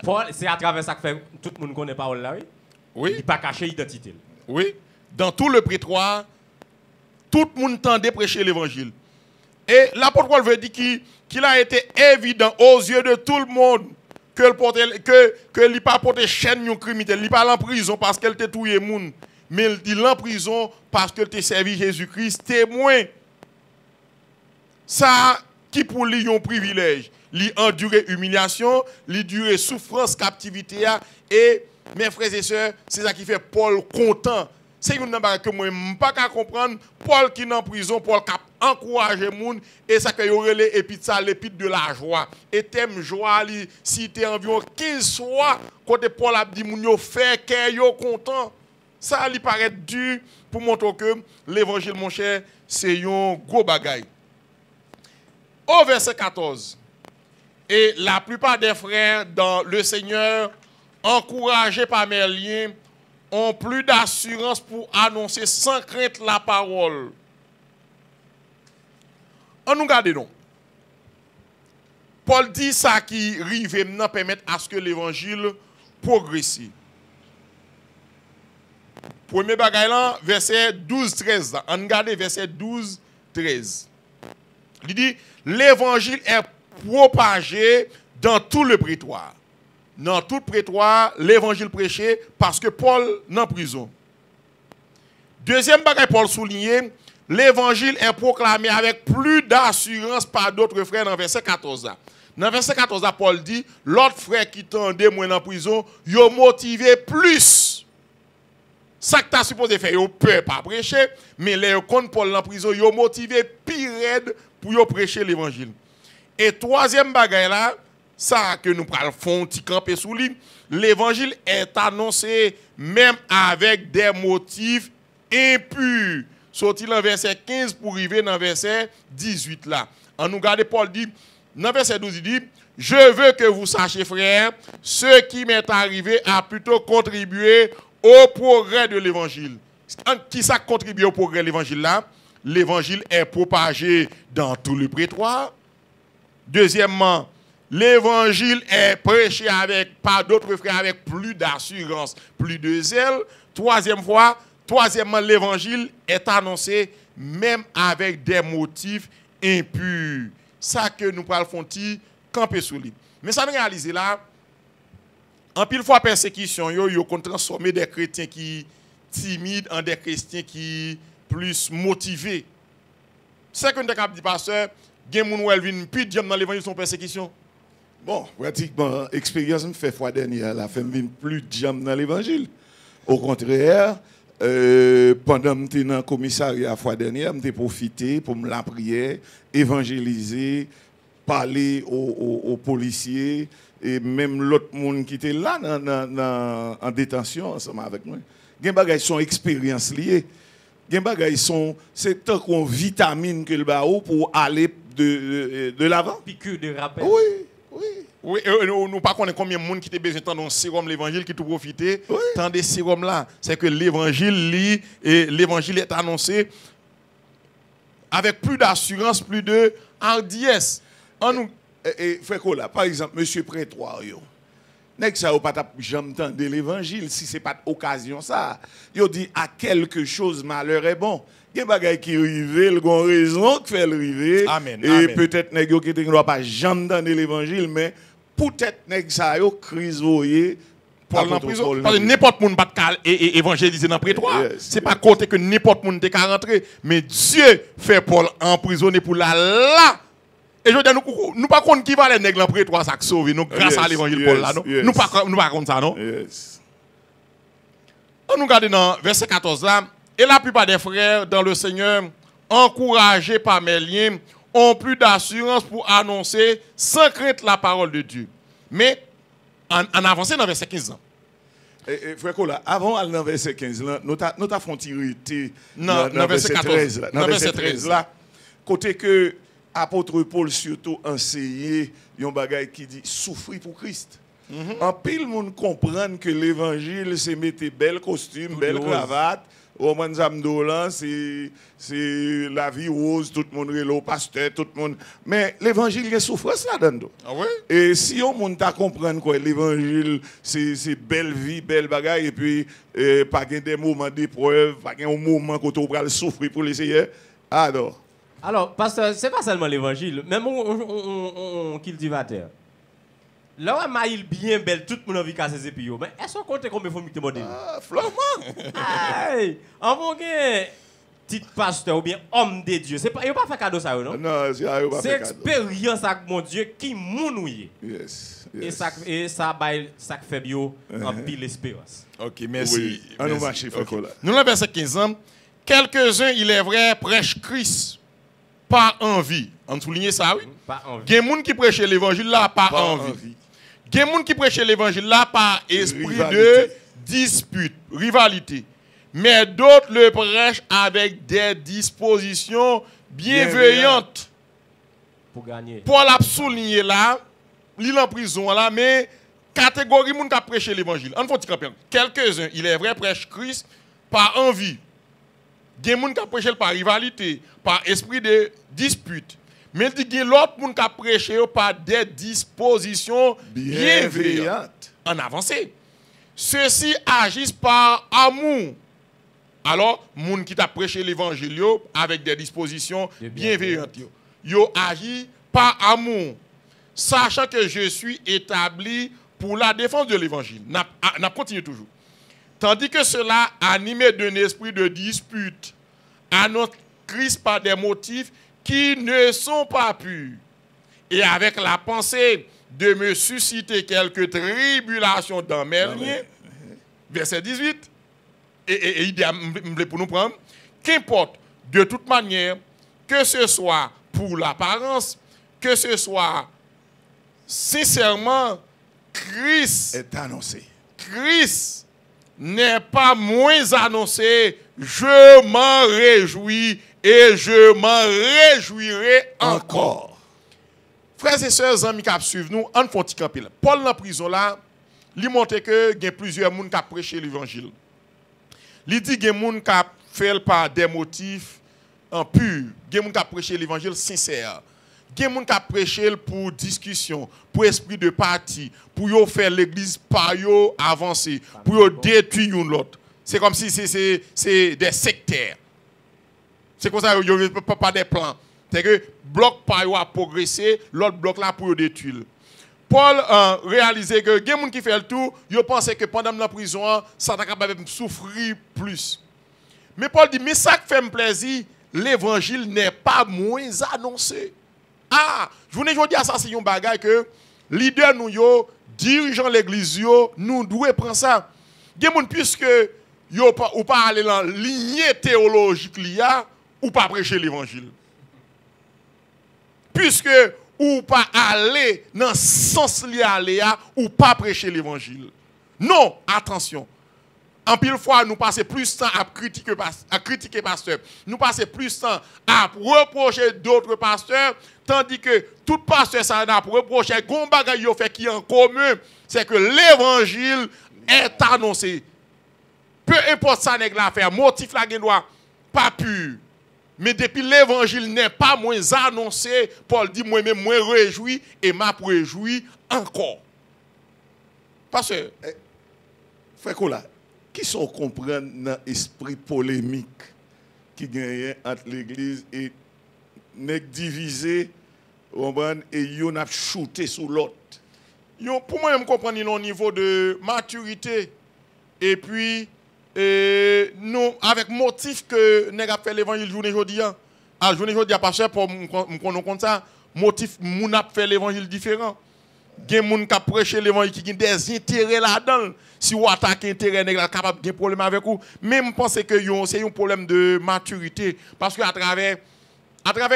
Paul, c'est à travers ça que fait, tout le monde connaît Paul là, oui? Oui. Il pas caché l'identité. Oui. Dans tout le prétoire, tout le monde tendait prêcher l'évangile. Et l'apôtre Paul veut dire qu'il a été évident aux yeux de tout le monde que il pas porté chaîne yon criminel, il pas en prison parce qu'elle t'a tué moun, mais il en prison parce qu'elle t'a servi Jésus-Christ témoin. Ça qui pour lui un privilège, lui endurer humiliation, lui durer souffrance, captivité et mes frères et sœurs, c'est ça qui fait Paul content. C'est une chose que moi je pas comprendre. Paul qui est en prison, Paul qui a encouragé les gens, et ça que y aurait l'épître de la joie. Et thème joie, si tu environ 15 fois, quand Paul a dit moun yo fait que yo content. Ça lui paraît dur pour montrer que l'évangile, mon cher, c'est un gros bagaille. Au verset 14, et la plupart des frères dans le Seigneur, encouragés par mes liens, ont plus d'assurance pour annoncer sans crainte la parole. On nous garde non. Paul dit ça qui rive maintenant permettre à ce que l'évangile progresse. Premier bagaille là, verset 12-13. On regarde verset 12-13. Il dit l'évangile est propagé dans tout le prétoire. Dans tout prétoire, l'évangile prêché parce que Paul est en prison. Deuxième bagaille, Paul souligne, l'évangile est proclamé avec plus d'assurance par d'autres frères dans verset 14. Dans verset 14, Paul dit, l'autre frère qui tendait moi en prison, il a motivé plus. Ça que tu as supposé faire, il a peur pas prêcher, mais les compte Paul en prison, il a motivé pire pour prêcher l'évangile. Et troisième bagaille là, ça que nous prenons font petit camper sous lui, l'évangile est annoncé même avec des motifs impurs. Sorti dans verset 15 pour arriver dans verset 18 là. En nous garde Paul dit, dans verset 12 il dit, je veux que vous sachiez frères, ce qui m'est arrivé a plutôt contribué au progrès de l'évangile. Qui ça contribue au progrès de l'évangile là? L'évangile est propagé dans tout le prétoire. Deuxièmement, l'évangile est prêché par d'autres frères avec plus d'assurance, plus de zèle. Troisièmement, l'évangile est annoncé même avec des motifs impurs. Ça que nous parlons font-ils camper sous lui. Mais ça nous réalise là, en pile fois persécution, yo transformé des chrétiens qui timides en des chrétiens qui plus motivés. C'est que nous avons dit, pasteur, il y a des gens qui viennent plus dans l'évangile sans persécution. Bon, pratiquement, l'expérience me fait fois dernière, la femme vient plus de jam dans l'évangile. Au contraire, pendant que j'étais dans le commissariat la fois dernière, j'ai profité pour me la prière, évangéliser, parler aux policiers et même l'autre monde qui était là en détention ensemble avec moi. Il y a des sont expériences liées. Il y a des c'est tant qu'on vitamine que le baou pour aller de l'avant. Piqûre de rappel. Oui. Nous pas connaît combien de monde qui était besoin de un sérum l'évangile qui tout profiter tant des sérums là, c'est que l'évangile est annoncé avec plus d'assurance, plus de hardiesse. Frère Kola, par exemple, monsieur prétoire yo. Nek ça ou pas jamais entendre l'évangile si c'est pas occasion ça. Yo dit à quelque chose malheur est bon. Il y a des bagages qui arrivent, il y a raison qui fait arriver. Amen. Et peut-être nèg yo qui ne doit pas jamais entendre l'évangile mais peut-être nèg ça yo crise voyer Paul en prison parce que n'importe monde pas évangéliser dans prétoire. C'est pas côté que n'importe monde te rentrer mais Dieu fait Paul emprisonner pour là. Et je dis, nous pas compte qui va les nègres en prétoire ça sauver nous grâce à l'évangile Paul là non. Nous pas compte ça non. On nous regarde dans verset 14 là, et la plupart des frères dans le Seigneur, encouragés par mes liens, ont plus d'assurance pour annoncer sans crainte la parole de Dieu. Mais en avançant dans verset 15 là. Frère Kola, avant dans verset 15 là, nous avons fait tirer dans verset 14 là, dans verset 13 là, côté que apôtre Paul surtout enseigné un bagage qui dit souffrir pour Christ. En pile monde comprendre que l'évangile c'est mettre bel costume, belle cravate, Roman Zamdolan c'est la vie rose, tout le monde est pasteur, tout le monde. Mais l'évangile il y a souffrance là-dedans. Ah ouais? Et si on monde t'a comprendre quoi l'évangile c'est belle vie, belle bagaille et puis pas des moments d'épreuve, pas un moment où on va souffrir pour l'essayer. Alors, pasteur, c'est pas seulement l'évangile, même on cultivateur. Là, on maille bien belle, tout le monde a envie de casser ses pieds. Mais est-ce qu'on compte combien de fois que modèle? Flamand! Aïe! En bon petit pasteur ou bien homme de Dieu, c'est pas, il pas fait cadeau ça, non? Non, c'est expérience avec mon Dieu qui mounouille. Yes. Et ça fait bio en pile espérance. Ok, merci. Oui. Nous marchons, Nous l'avons verset 15 ans. Quelques-uns, il est vrai, prêchent Christ par envie. On souligne ça, oui? Par envie. Il y a des gens qui prêchent l'évangile là par envie. Il y a des gens qui prêchent l'évangile là par esprit de dispute, rivalité. Mais d'autres le prêchent avec des dispositions bienveillantes. Pour gagner. Paul a souligné là, il est en prison là, mais catégorie de gens qui prêchent l'évangile. On faut dire quelques-uns, il est vrai, prêchent Christ par envie. Il y a des gens qui prêchent par rivalité, par esprit de dispute. Mais il y a l'autre monde qui prêche par des dispositions bienveillantes. En avancée. Ceux-ci agissent par amour. Alors, les gens qui t'a prêché l'évangile avec des dispositions bienveillantes. Yo agit par amour. Sachant que je suis établi pour la défense de l'évangile. N'a continue toujours. Tandis que cela, animé d'un esprit de dispute, annonce Christ par des motifs qui ne sont pas purs. Et avec la pensée de me susciter quelques tribulations dans mes liens, verset 18, et il dit pour nous prendre, qu'importe, de toute manière, que ce soit pour l'apparence, que ce soit sincèrement, Christ est annoncé. Christ n'est pas moins annoncé. Je m'en réjouis et je m'en réjouirai encore. Frères et sœurs, amis qui suivent nous, on fait un petit campil. Paul dans la prison là, il montre que il y a plusieurs personnes qui prêchent l'évangile. Il dit qu'il y a des gens qui fait par des motifs purs. Il y a des gens qui prêchent l'évangile sincère. Il y a des gens qui prêchent pour discussion, pour esprit de parti, pour faire l'église par avancer, pour détruire l'autre. C'est comme si c'est des sectaires. C'est comme ça, il n'y a pas des plans. C'est que bloc par a progressé, l'autre bloc là pour détruire. Paul a réalisé que les gens qui font le tout, ils pensaient que pendant la prison, ça t'a capable de souffrir plus. Mais Paul dit, mais ça qui fait me plaisir, l'évangile n'est pas moins annoncé. Ah, je vous dis à ça, c'est un bagage que leader nous, dirigeant l'église, nous devons prendre ça. Les gens, puisque ou pas aller dans la lignée théologique, ou pas prêcher l'évangile. Puisque ou pas aller dans le sens lié ou pas prêcher l'évangile. Non, attention. En pile fois, nous passons plus de temps à critiquer pasteur. Nous passons plus de temps à reprocher d'autres pasteurs, tandis que tout pasteur ça a pour reprocher gon bagay yo fait qui en commun, c'est que l'évangile est annoncé. Peu importe ça nèg la faire, motif la gen doit pas pur. Mais depuis l'évangile n'est pas moins annoncé, Paul dit moi-même moins réjoui et m'a réjoui encore. Parce que frère Kola, qui sont comprendre dans l'esprit polémique qui gagne entre l'église et nèg divisé et yon a shooté sous l'autre. Pour moi, je comprends au niveau de maturité et puis nous, avec motif que nous avons fait l'évangile journée aujourd'hui, journée aujourd'hui, pasteur, pour nous compte ça, motif, nous avons fait l'évangile différent. Il y a des gens qui ont prêché l'évangile qui ont des intérêts là-dedans. Si vous attaquez intérêt, vous êtes capable de problème avec vous. Mais je pense que c'est un problème de maturité. Parce qu'à travers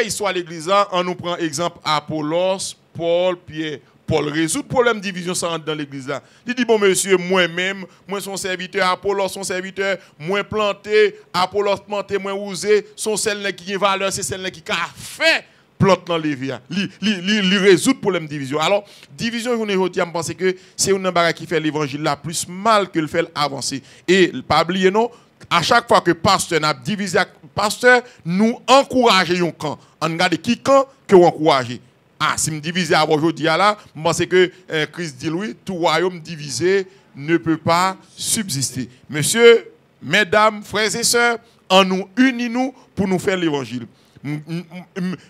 l'histoire de l'Église, on nous prend exemple Apollos, Paul, Pierre. Paul résout le problème de division dans l'église. Il dit, bon monsieur, moi-même, moi son serviteur, Apollos son serviteur, moi planté, Apollos planté, moi osé, son celle qui a valeur, c'est celle qui a fait plante dans les vies. Il résout le problème de division. Alors, division, je pense que c'est une barrière qui fait l'évangile là plus mal que le fait avancer. Et, pas oublier non, à chaque fois que pasteur n'a divisé avec pasteur, nous encourageons un camp. On regarde qui camp que vous encouragez. Ah, si je me divise aujourd'hui, je pense que Christ dit oui, tout royaume divisé ne peut pas subsister. Monsieur, mesdames, frères et sœurs, en nous unissons pour nous faire l'évangile.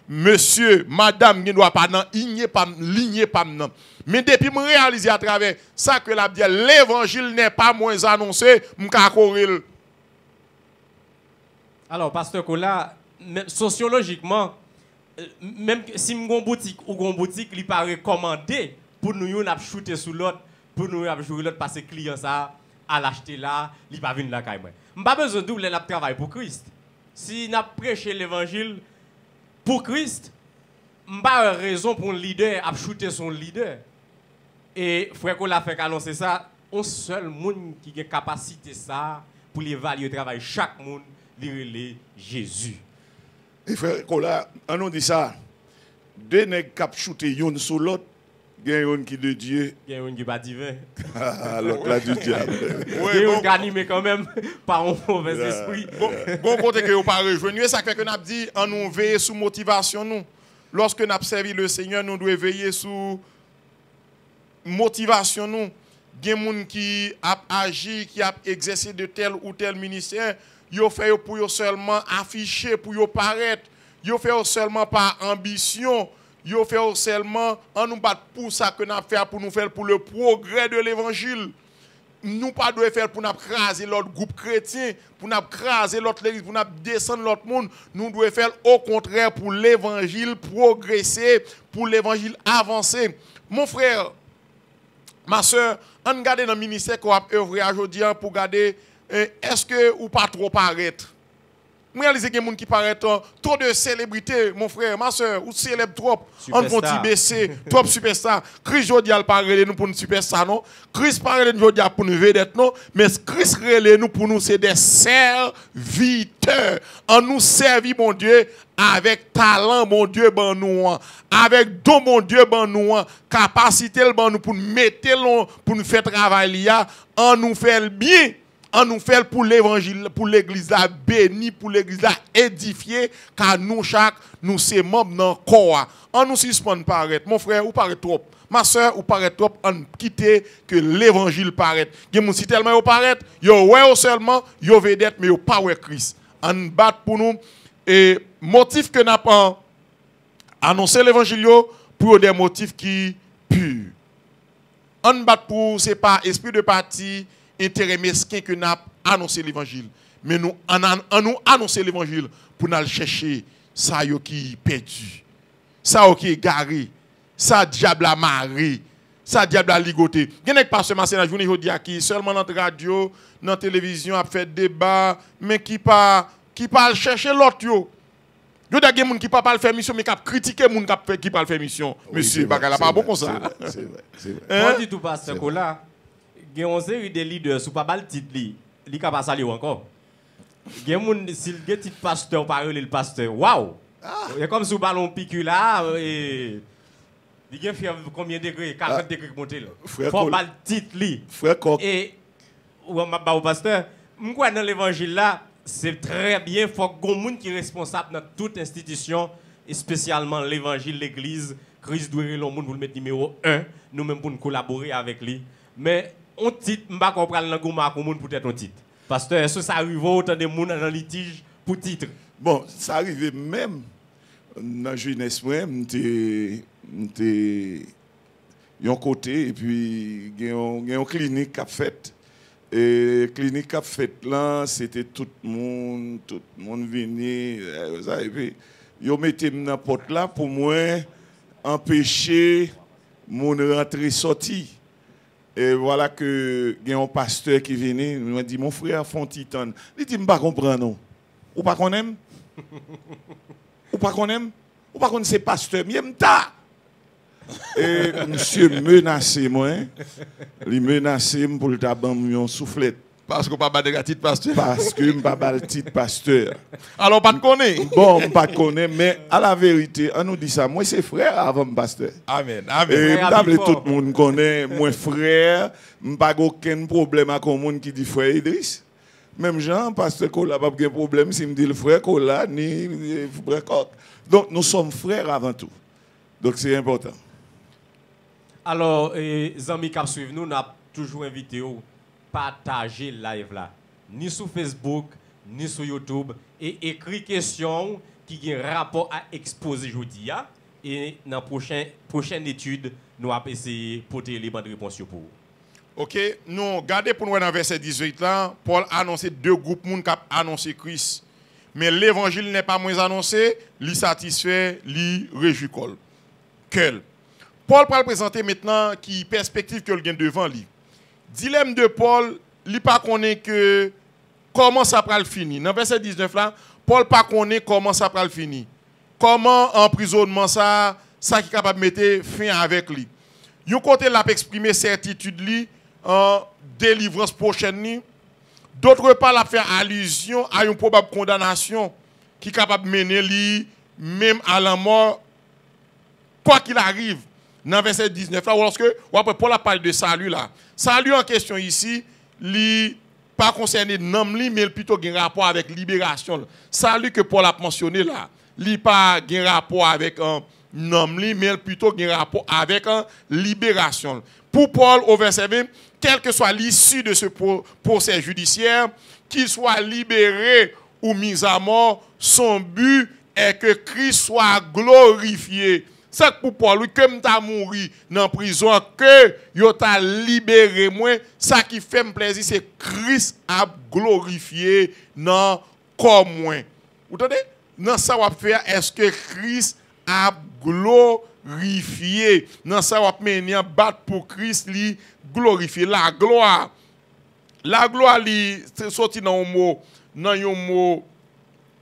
Monsieur, madame, ne doit pas ligner pas non. Mais depuis que je réalise à travers ça que la dit, l'évangile n'est pas moins annoncé, je vais Alors, pasteur Kola, sociologiquement, même si mon boutique ou gon boutique il pas recommandé pour nous n'a shooter sous l'autre pour nous n'a jouer l'autre parce que client ça à l'acheter là il pas venir là caille moi pas besoin double n'a travail pour Christ si n'a prêché l'évangile pour Christ pas raison pour un leader à shooter son leader et frère qu'on l'a fait annoncer ça un seul monde qui a capacité ça pour l'évaluer le travail chaque monde lui Jésus. Et frère Kola, on nous dit ça. Deux nègres qui ont shooté yon sur l'autre, il y a yon qui de Dieu. Il y a yon qui pas divin. L'autre là du diable. Il y a yon qui animé quand même par un mauvais esprit. Bon côté que vous pas rejoindre, ça fait que nous dit on nous veiller sous motivation nous. Lorsque nous servi le Seigneur, nous devons veiller sous motivation nous. Il y a des gens qui ont agi, qui ont exercé de tel ou tel ministère. Yo fait pour seulement afficher, pour yo paraître. Yo fait seulement par ambition. Yo fait seulement en nous battre pour ça que nous fait pour nous faire pour le progrès de l'évangile. Nous pas devons faire pour nous craser l'autre groupe chrétien, pour nous craser l'autre église, pour nous descendre l'autre monde. Nous devons faire au contraire pour l'évangile progresser, pour l'évangile avancer. Mon frère, ma soeur, on regarde dans le ministère qu'on a œuvré aujourd'hui pour garder. Est-ce que ou pas trop paraître? Je réalise qu'il y a des gens qui paraissent trop de célébrités, mon frère, ma soeur, ou célèbre trop. On Superstar. va baisser, trop superstar. Chris Jodial parle nous pour une superstar, non? Chris parle nous pour une vedette, non? Mais Chris relève nous pour nous, c'est des serviteurs. On nous servit, mon Dieu, avec talent, mon Dieu, ben nous, avec don, mon Dieu, ben nous, capacité, ben nous, pour nous mettre, pour nous faire travailler, on nous fait le bien. On nous fait pour l'évangile, pour l'église là béni, pour l'église là édifiée, car nous chaque, nous sommes membres dans le corps. On nous suspend paraître. Mon frère, ou paraît trop. Ma soeur, ou paraît trop, on quitte que l'évangile paraît. Il y a si tellement ou paraît, yo ouais seulement, yo vedette, mais yo pas ouais Christ. On bat pour nous. Et motif que n'a pas annoncé l'évangile pour des motifs qui purs. On bat pour, c'est pas esprit de parti, intérêt mesquin que nous avons annoncé l'évangile. Mais nous nous annoncer l'évangile pour nous chercher ça qui est perdu, ça qui est garé, ça diable a maré, ça diable a ligoté. Il y a pas seulement la journée qui seulement dans la radio, dans la télévision a fait débat, mais qui pas chercher l'autre yo. Il y a des gens qui ne peuvent pas faire mission, mais qui critiquent les gens qui ne peuvent pas faire mission. Monsieur, pas bon comme ça. C'est vrai. On dit tout pasteur là. Il y a une série de leaders sous pas mal de titres, il n'y a pas salué encore. Il y a un titre pasteur, par le pasteur. Waouh! Il y a comme sous ballon piqûre là, et il y a combien de degrés? 40 degrés monter là. Faut pas le titre. Frère Coq. Et, au pasteur, moi dans l'évangile là, c'est très bien, il faut que les gens qui sont responsables dans toute institution, et spécialement l'évangile, l'église, Christ doit être le monde pour le mettre numéro 1, nous-mêmes pour nous collaborer avec lui. Mais on titre, je ne sais pas comprendre l'engouement pour peut-être un titre. Pasteur, est-ce que ça arrive autant de monde dans le litige pour titre? Bon, ça arrive même dans la jeunesse, j'étais un côté, et puis il y a une clinique qui a fait. Et la clinique qui a fait là, c'était tout le monde venait, et puis ils mettaient dans la porte là pour moi empêcher mon rentrée sortie. Et voilà que il y a un pasteur qui venait, il m'a dit mon frère Fontitan. Il dit, je ne comprends pas non. Ou pas qu'on aime? Ou pas qu'on aime? Ou pas qu'on c'est pasteur? M'aime ta. Et monsieur menacé moi. Il menacé pour le tabac mon soufflette. Parce que pas de titre pasteur. Parce que je ne pas le titre pasteur. Alors pas de connaître. Bon, je ne pas connaître, mais à la vérité, on nous dit ça. Moi c'est frère avant pasteur. Amen. Et Amen. tout le monde connaît mon frère. Je n'ai pas aucun problème avec le monde qui dit frère Idriss. Même Jean, pasteur Kola, pas de problème si me dit le frère Kola ni frère Coq. Donc nous sommes frères avant tout. Donc c'est important. Alors, les amis qui suivent nous, nous avons toujours invité à partager le live là. Ni sur Facebook, ni sur YouTube. Et écrire questions qui ont rapport à exposer aujourd'hui. Et dans la prochaine étude, nous allons essayer de porter les bonnes réponses pour vous. Ok, nous regardez pour nous dans verset 18 là, Paul a annoncé deux groupes qui ont annoncé Christ. Mais l'évangile n'est pas moins annoncé, lui satisfait, lui réjouit. Quel? Paul va présenter maintenant qui perspective que le gain devant lui. Dilemme de Paul, il pas connaît que comment ça va le finir. Dans verset 19 là, Paul pas connaît comment ça va le finir. Comment emprisonnement ça qui est capable de mettre fin avec lui. Yon côté l'a exprimer certitude lui en délivrance prochaine. D'autre part, l'a fait allusion à une probable condamnation qui est capable de mener lui même à la mort quoi qu'il arrive. Dans verset 19 là, lorsque Paul a parlé de salut là. Salut en question ici, li pas concerné nom li mais plutôt un rapport avec libération. Salut que Paul a mentionné là, li pas un rapport avec un nom li mais plutôt un rapport avec un libération. Pour Paul au verset 20, quelle que soit l'issue de ce procès judiciaire, qu'il soit libéré ou mis à mort, son but est que Christ soit glorifié. C'est pour Paul, que m'ta mouri dans la prison, que yo t'a libéré moi, ça qui fait me plaisir, c'est Christ a glorifié dans corps moi. Vous entendez? Dans ça va faire, est-ce que Christ a glorifié? Dans ça va mener battre pour Christ li glorifier la gloire. La gloire li c'est sorti dans un mot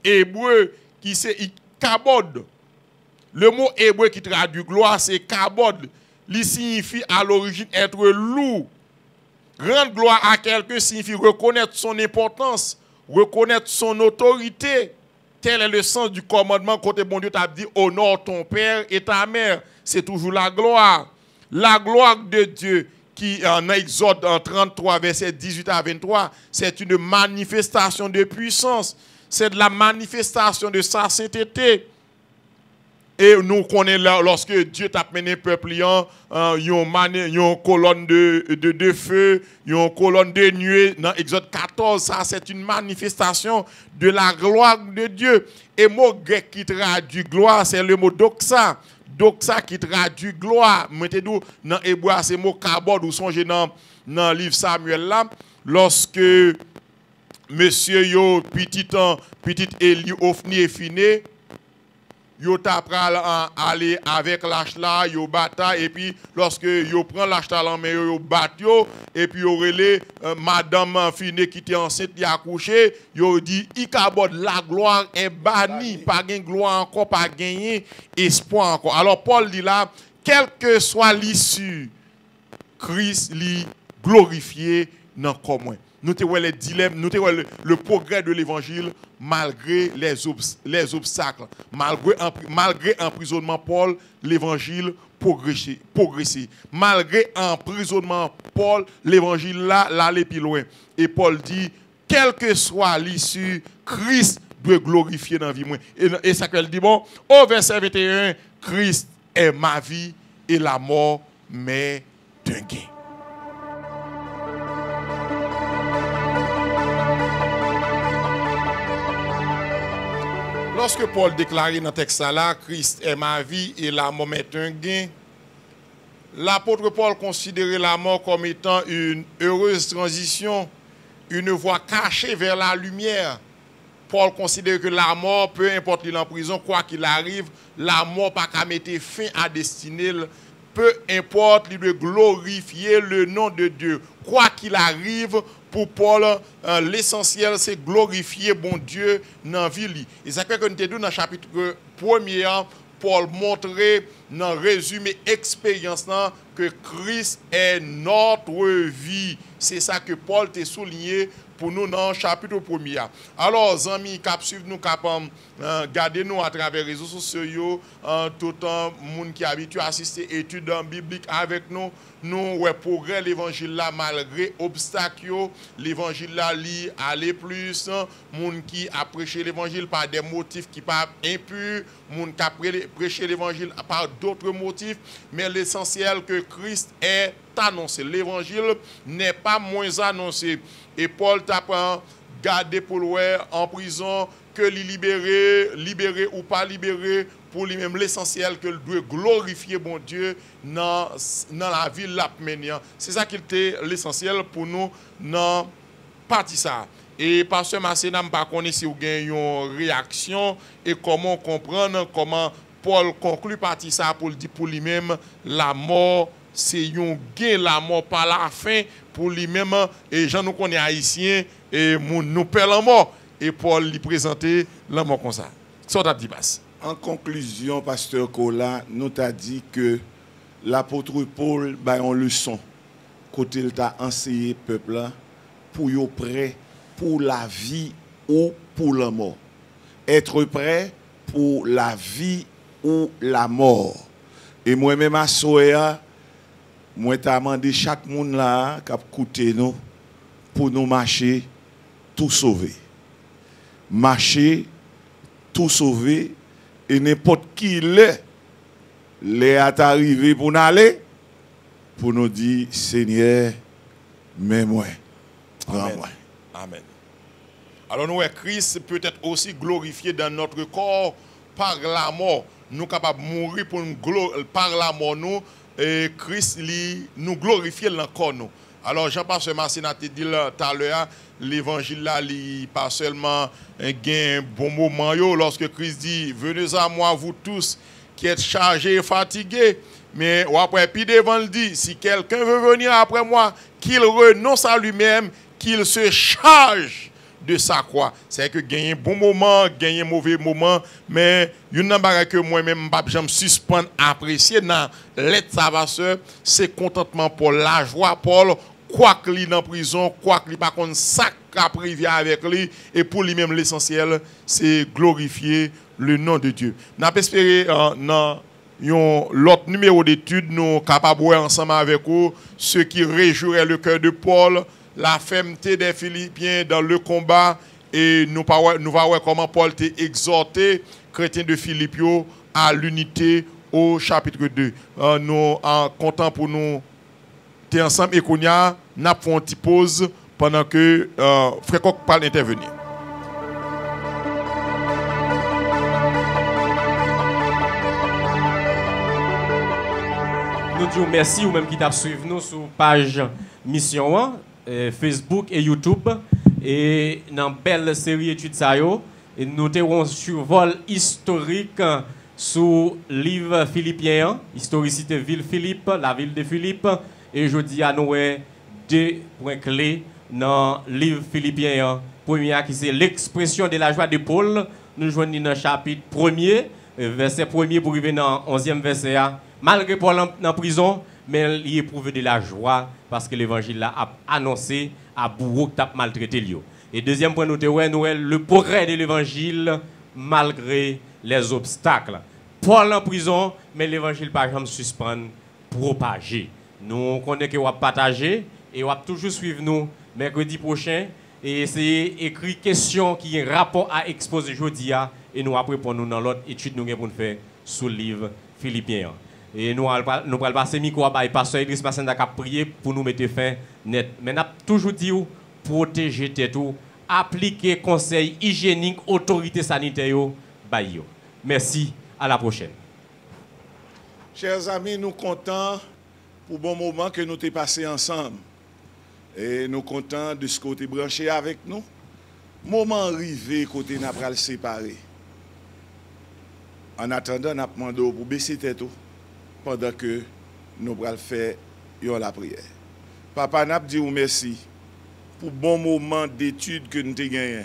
hébreu qui c'est kabod. Le mot hébreu qui traduit gloire, c'est kabod. Il signifie à l'origine être lourd. Rendre gloire à quelqu'un signifie reconnaître son importance, reconnaître son autorité. Tel est le sens du commandement côté bon Dieu t'a dit honore ton père et ta mère. C'est toujours la gloire. La gloire de Dieu qui en Exode en 33 verset 18 à 23, c'est une manifestation de puissance. C'est de la manifestation de sa sainteté. Et nous connaissons lorsque Dieu t'a mené peuple, une colonne de feu, une colonne de nuée dans Exode 14, ça c'est une manifestation de la gloire de Dieu. Et le mot grec qui traduit gloire, c'est le mot doxa. Doxa qui traduit gloire. Mettez-vous dans hébreu, c'est le mot kabod, ou songez dans le livre Samuel là, lorsque monsieur yo petit Eli Ofni et Finé, yo tapral aller avec l'âge là, yo bata, et puis lorsque yo prend l'âge là en main, yo bat yo, et puis yo relé madame Finé qui était enceinte, y a accouché, yo dit ikabod la gloire est bannie, pas gain gloire encore, pas gagner espoir encore. Alors Paul dit là, quelle que soit l'issue, Christ lui glorifié dans commun. Nous avons les dilemmes, nous avons le progrès de l'évangile malgré les obstacles. Malgré emprisonnement Paul, l'évangile progressé. Malgré emprisonnement Paul, l'évangile là, allait plus loin. Et Paul dit, quelle que soit l'issue, Christ doit glorifier dans la vie. Et ça qu'elle dit, bon, au verset 21, Christ est ma vie et la mort m'est un gain. Lorsque Paul déclarait dans le texte là, Christ est ma vie et la mort est un gain, l'apôtre Paul considérait la mort comme étant une heureuse transition, une voie cachée vers la lumière. Paul considère que la mort, peu importe qu'il est en prison, quoi qu'il arrive, la mort pas qu'à mettre fin à destinée. Peu importe, il doit glorifier le nom de Dieu. Quoi qu'il arrive, pour Paul, l'essentiel, c'est glorifier bon Dieu dans la vie. Et ça fait que nous avons dans le chapitre 1er, Paul montrait dans le résumé expérience que Christ est notre vie. C'est ça que Paul t'a souligné pour nous dans le chapitre 1er. Alors, amis, cap suivre nous, cap garder nous à travers les réseaux sociaux, tout le monde qui est habitué à assister à études bibliques avec nous, ouais, progrès l'évangile là, malgré obstacles, l'évangile là, aller plus, monde qui a prêché l'évangile par des motifs qui pas impurs, monde qui a prêché l'évangile par d'autres motifs, mais l'essentiel que Christ est annoncé. L'évangile n'est pas moins annoncé. Et Paul t'a gardé pour le en prison, que libéré ou pas libéré, pour lui-même l'essentiel que doit glorifier bon Dieu dans la ville l'apménian. C'est ça qui était l'essentiel pour nous dans partie ça. Et pasteur Masséna, je ne sais pas si vous avez une réaction et comment comprendre comment Paul conclut partie ça pour dire pour lui-même la mort c'est un gain, la mort par la fin pour lui-même et Jean nous connaît haïtien et nous perd la mort et Paul lui présentait la mort comme ça. Ça t'a dit passe. En conclusion, pasteur Kola, nous t'a dit que l'apôtre Paul a une leçon côté il t'a enseigné peuple pour être prêt pour la vie ou pour la mort. Être prêt pour la vie ou la mort. Et moi-même à Soya, moi t'ai demandé chaque monde là qui a écouté nous pour nous marcher tout sauver. Marcher tout sauver et n'importe qui l'est arrivé pour nous aller pour nous dire Seigneur, mais moi, prends-moi. Amen. Alors nous, Christ peut être aussi glorifié dans notre corps par la mort. Nous sommes capables de mourir par la mort. Nous, et Christ nous glorifie dans le corps. Nous. Alors Jean-Pasteur Massina te dit tout à l'heure, l'évangile là, pas seulement un bon moment. Lorsque Christ dit, venez à moi vous tous qui êtes chargés et fatigués. Mais après, puis devant il dit, si quelqu'un veut venir après moi, qu'il renonce à lui-même, qu'il se charge de sa croix. C'est que gagner bon moment, gagner mauvais moment, mais une chose que moi-même, je me suspends apprécier dans l'aide Savasseur, c'est contentement pour la joie, Paul, quoi que lui dans prison, quoi que lui par contre, ça qu'a privé avec lui, et pour lui-même l'essentiel, c'est glorifier le nom de Dieu. Nous avons espéré dans l'autre numéro d'études, nous sommes capables de voir ensemble avec vous ce qui réjouirait le cœur de Paul, la fermeté des Philippiens dans le combat, et nous allons voir comment Paul t'a exhorté, chrétien de Philippio, à l'unité au chapitre 2. Nous sommes contents pour nous être ensemble et qu'on a une petite pause pendant que Frère Coq parle d'intervenir. Nous disons merci ou même qui t'a suivi nous sur page Mission 1, Facebook et YouTube. Et dans une belle série d'études, et nous avons un survol historique sur le livre Philippiens, historicité ville Philippe, la ville de Philippe. Et je dis à nous deux points clés dans le livre Philippiens. Premier, qui c'est l'expression de la joie de Paul. Nous jouons dans le chapitre 1er, verset 1er pour arriver dans le 11e verset. Malgré Paul en prison, mais il éprouve de la joie parce que l'évangile a annoncé à bourreau qui a maltraité lui. Et deuxième point, nous avons le progrès de l'évangile malgré les obstacles. Paul en prison, mais l'évangile par exemple suspend, propager. Nous connaissons que vous partager et vous toujours suivre nous mercredi prochain. Et c'est écrit question qui est rapport à exposer aujourd'hui et nous après pour nous dans l'autre étude nous avons faire sur le livre Philippiens. Et nous allons passer le micro à pasteur Idriss Massenda qui a prié pour nous mettre fin net. Mais nous avons toujours dit protéger tête, appliquer conseils hygiéniques, autorités sanitaires. Merci, à la prochaine. Chers amis, nous comptons pour le bon moment que nous avons passé ensemble. Et nous comptons de ce côté branché avec nous. Moment arrivé, côté n'a pas le séparer. En attendant, nous avons demandé pour baisser tête pendant que nous allons faire la prière. Papa, nous dit merci pour le bon moment d'étude que nous avons gagné.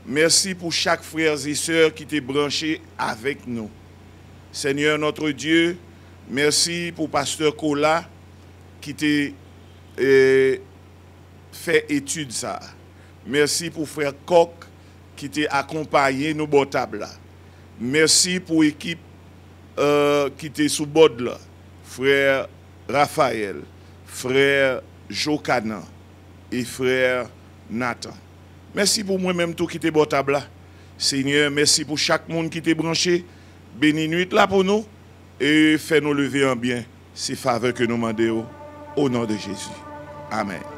Merci pour chaque frère et sœur qui était branché avec nous. Seigneur notre Dieu, merci pour Pasteur Kola qui t'a fait étude ça. Merci pour Frère Coq qui t'a accompagné nos bon table là. Merci pour l'équipe qui était sous bord là. Frère Raphaël, Frère Jokanan et Frère Nathan. Merci pour moi-même tout qui était bon table là. Seigneur, merci pour chaque monde qui était branché. Bénis nuit là pour nous et fais-nous lever en bien ces faveurs que nous demandons au nom de Jésus. Amen.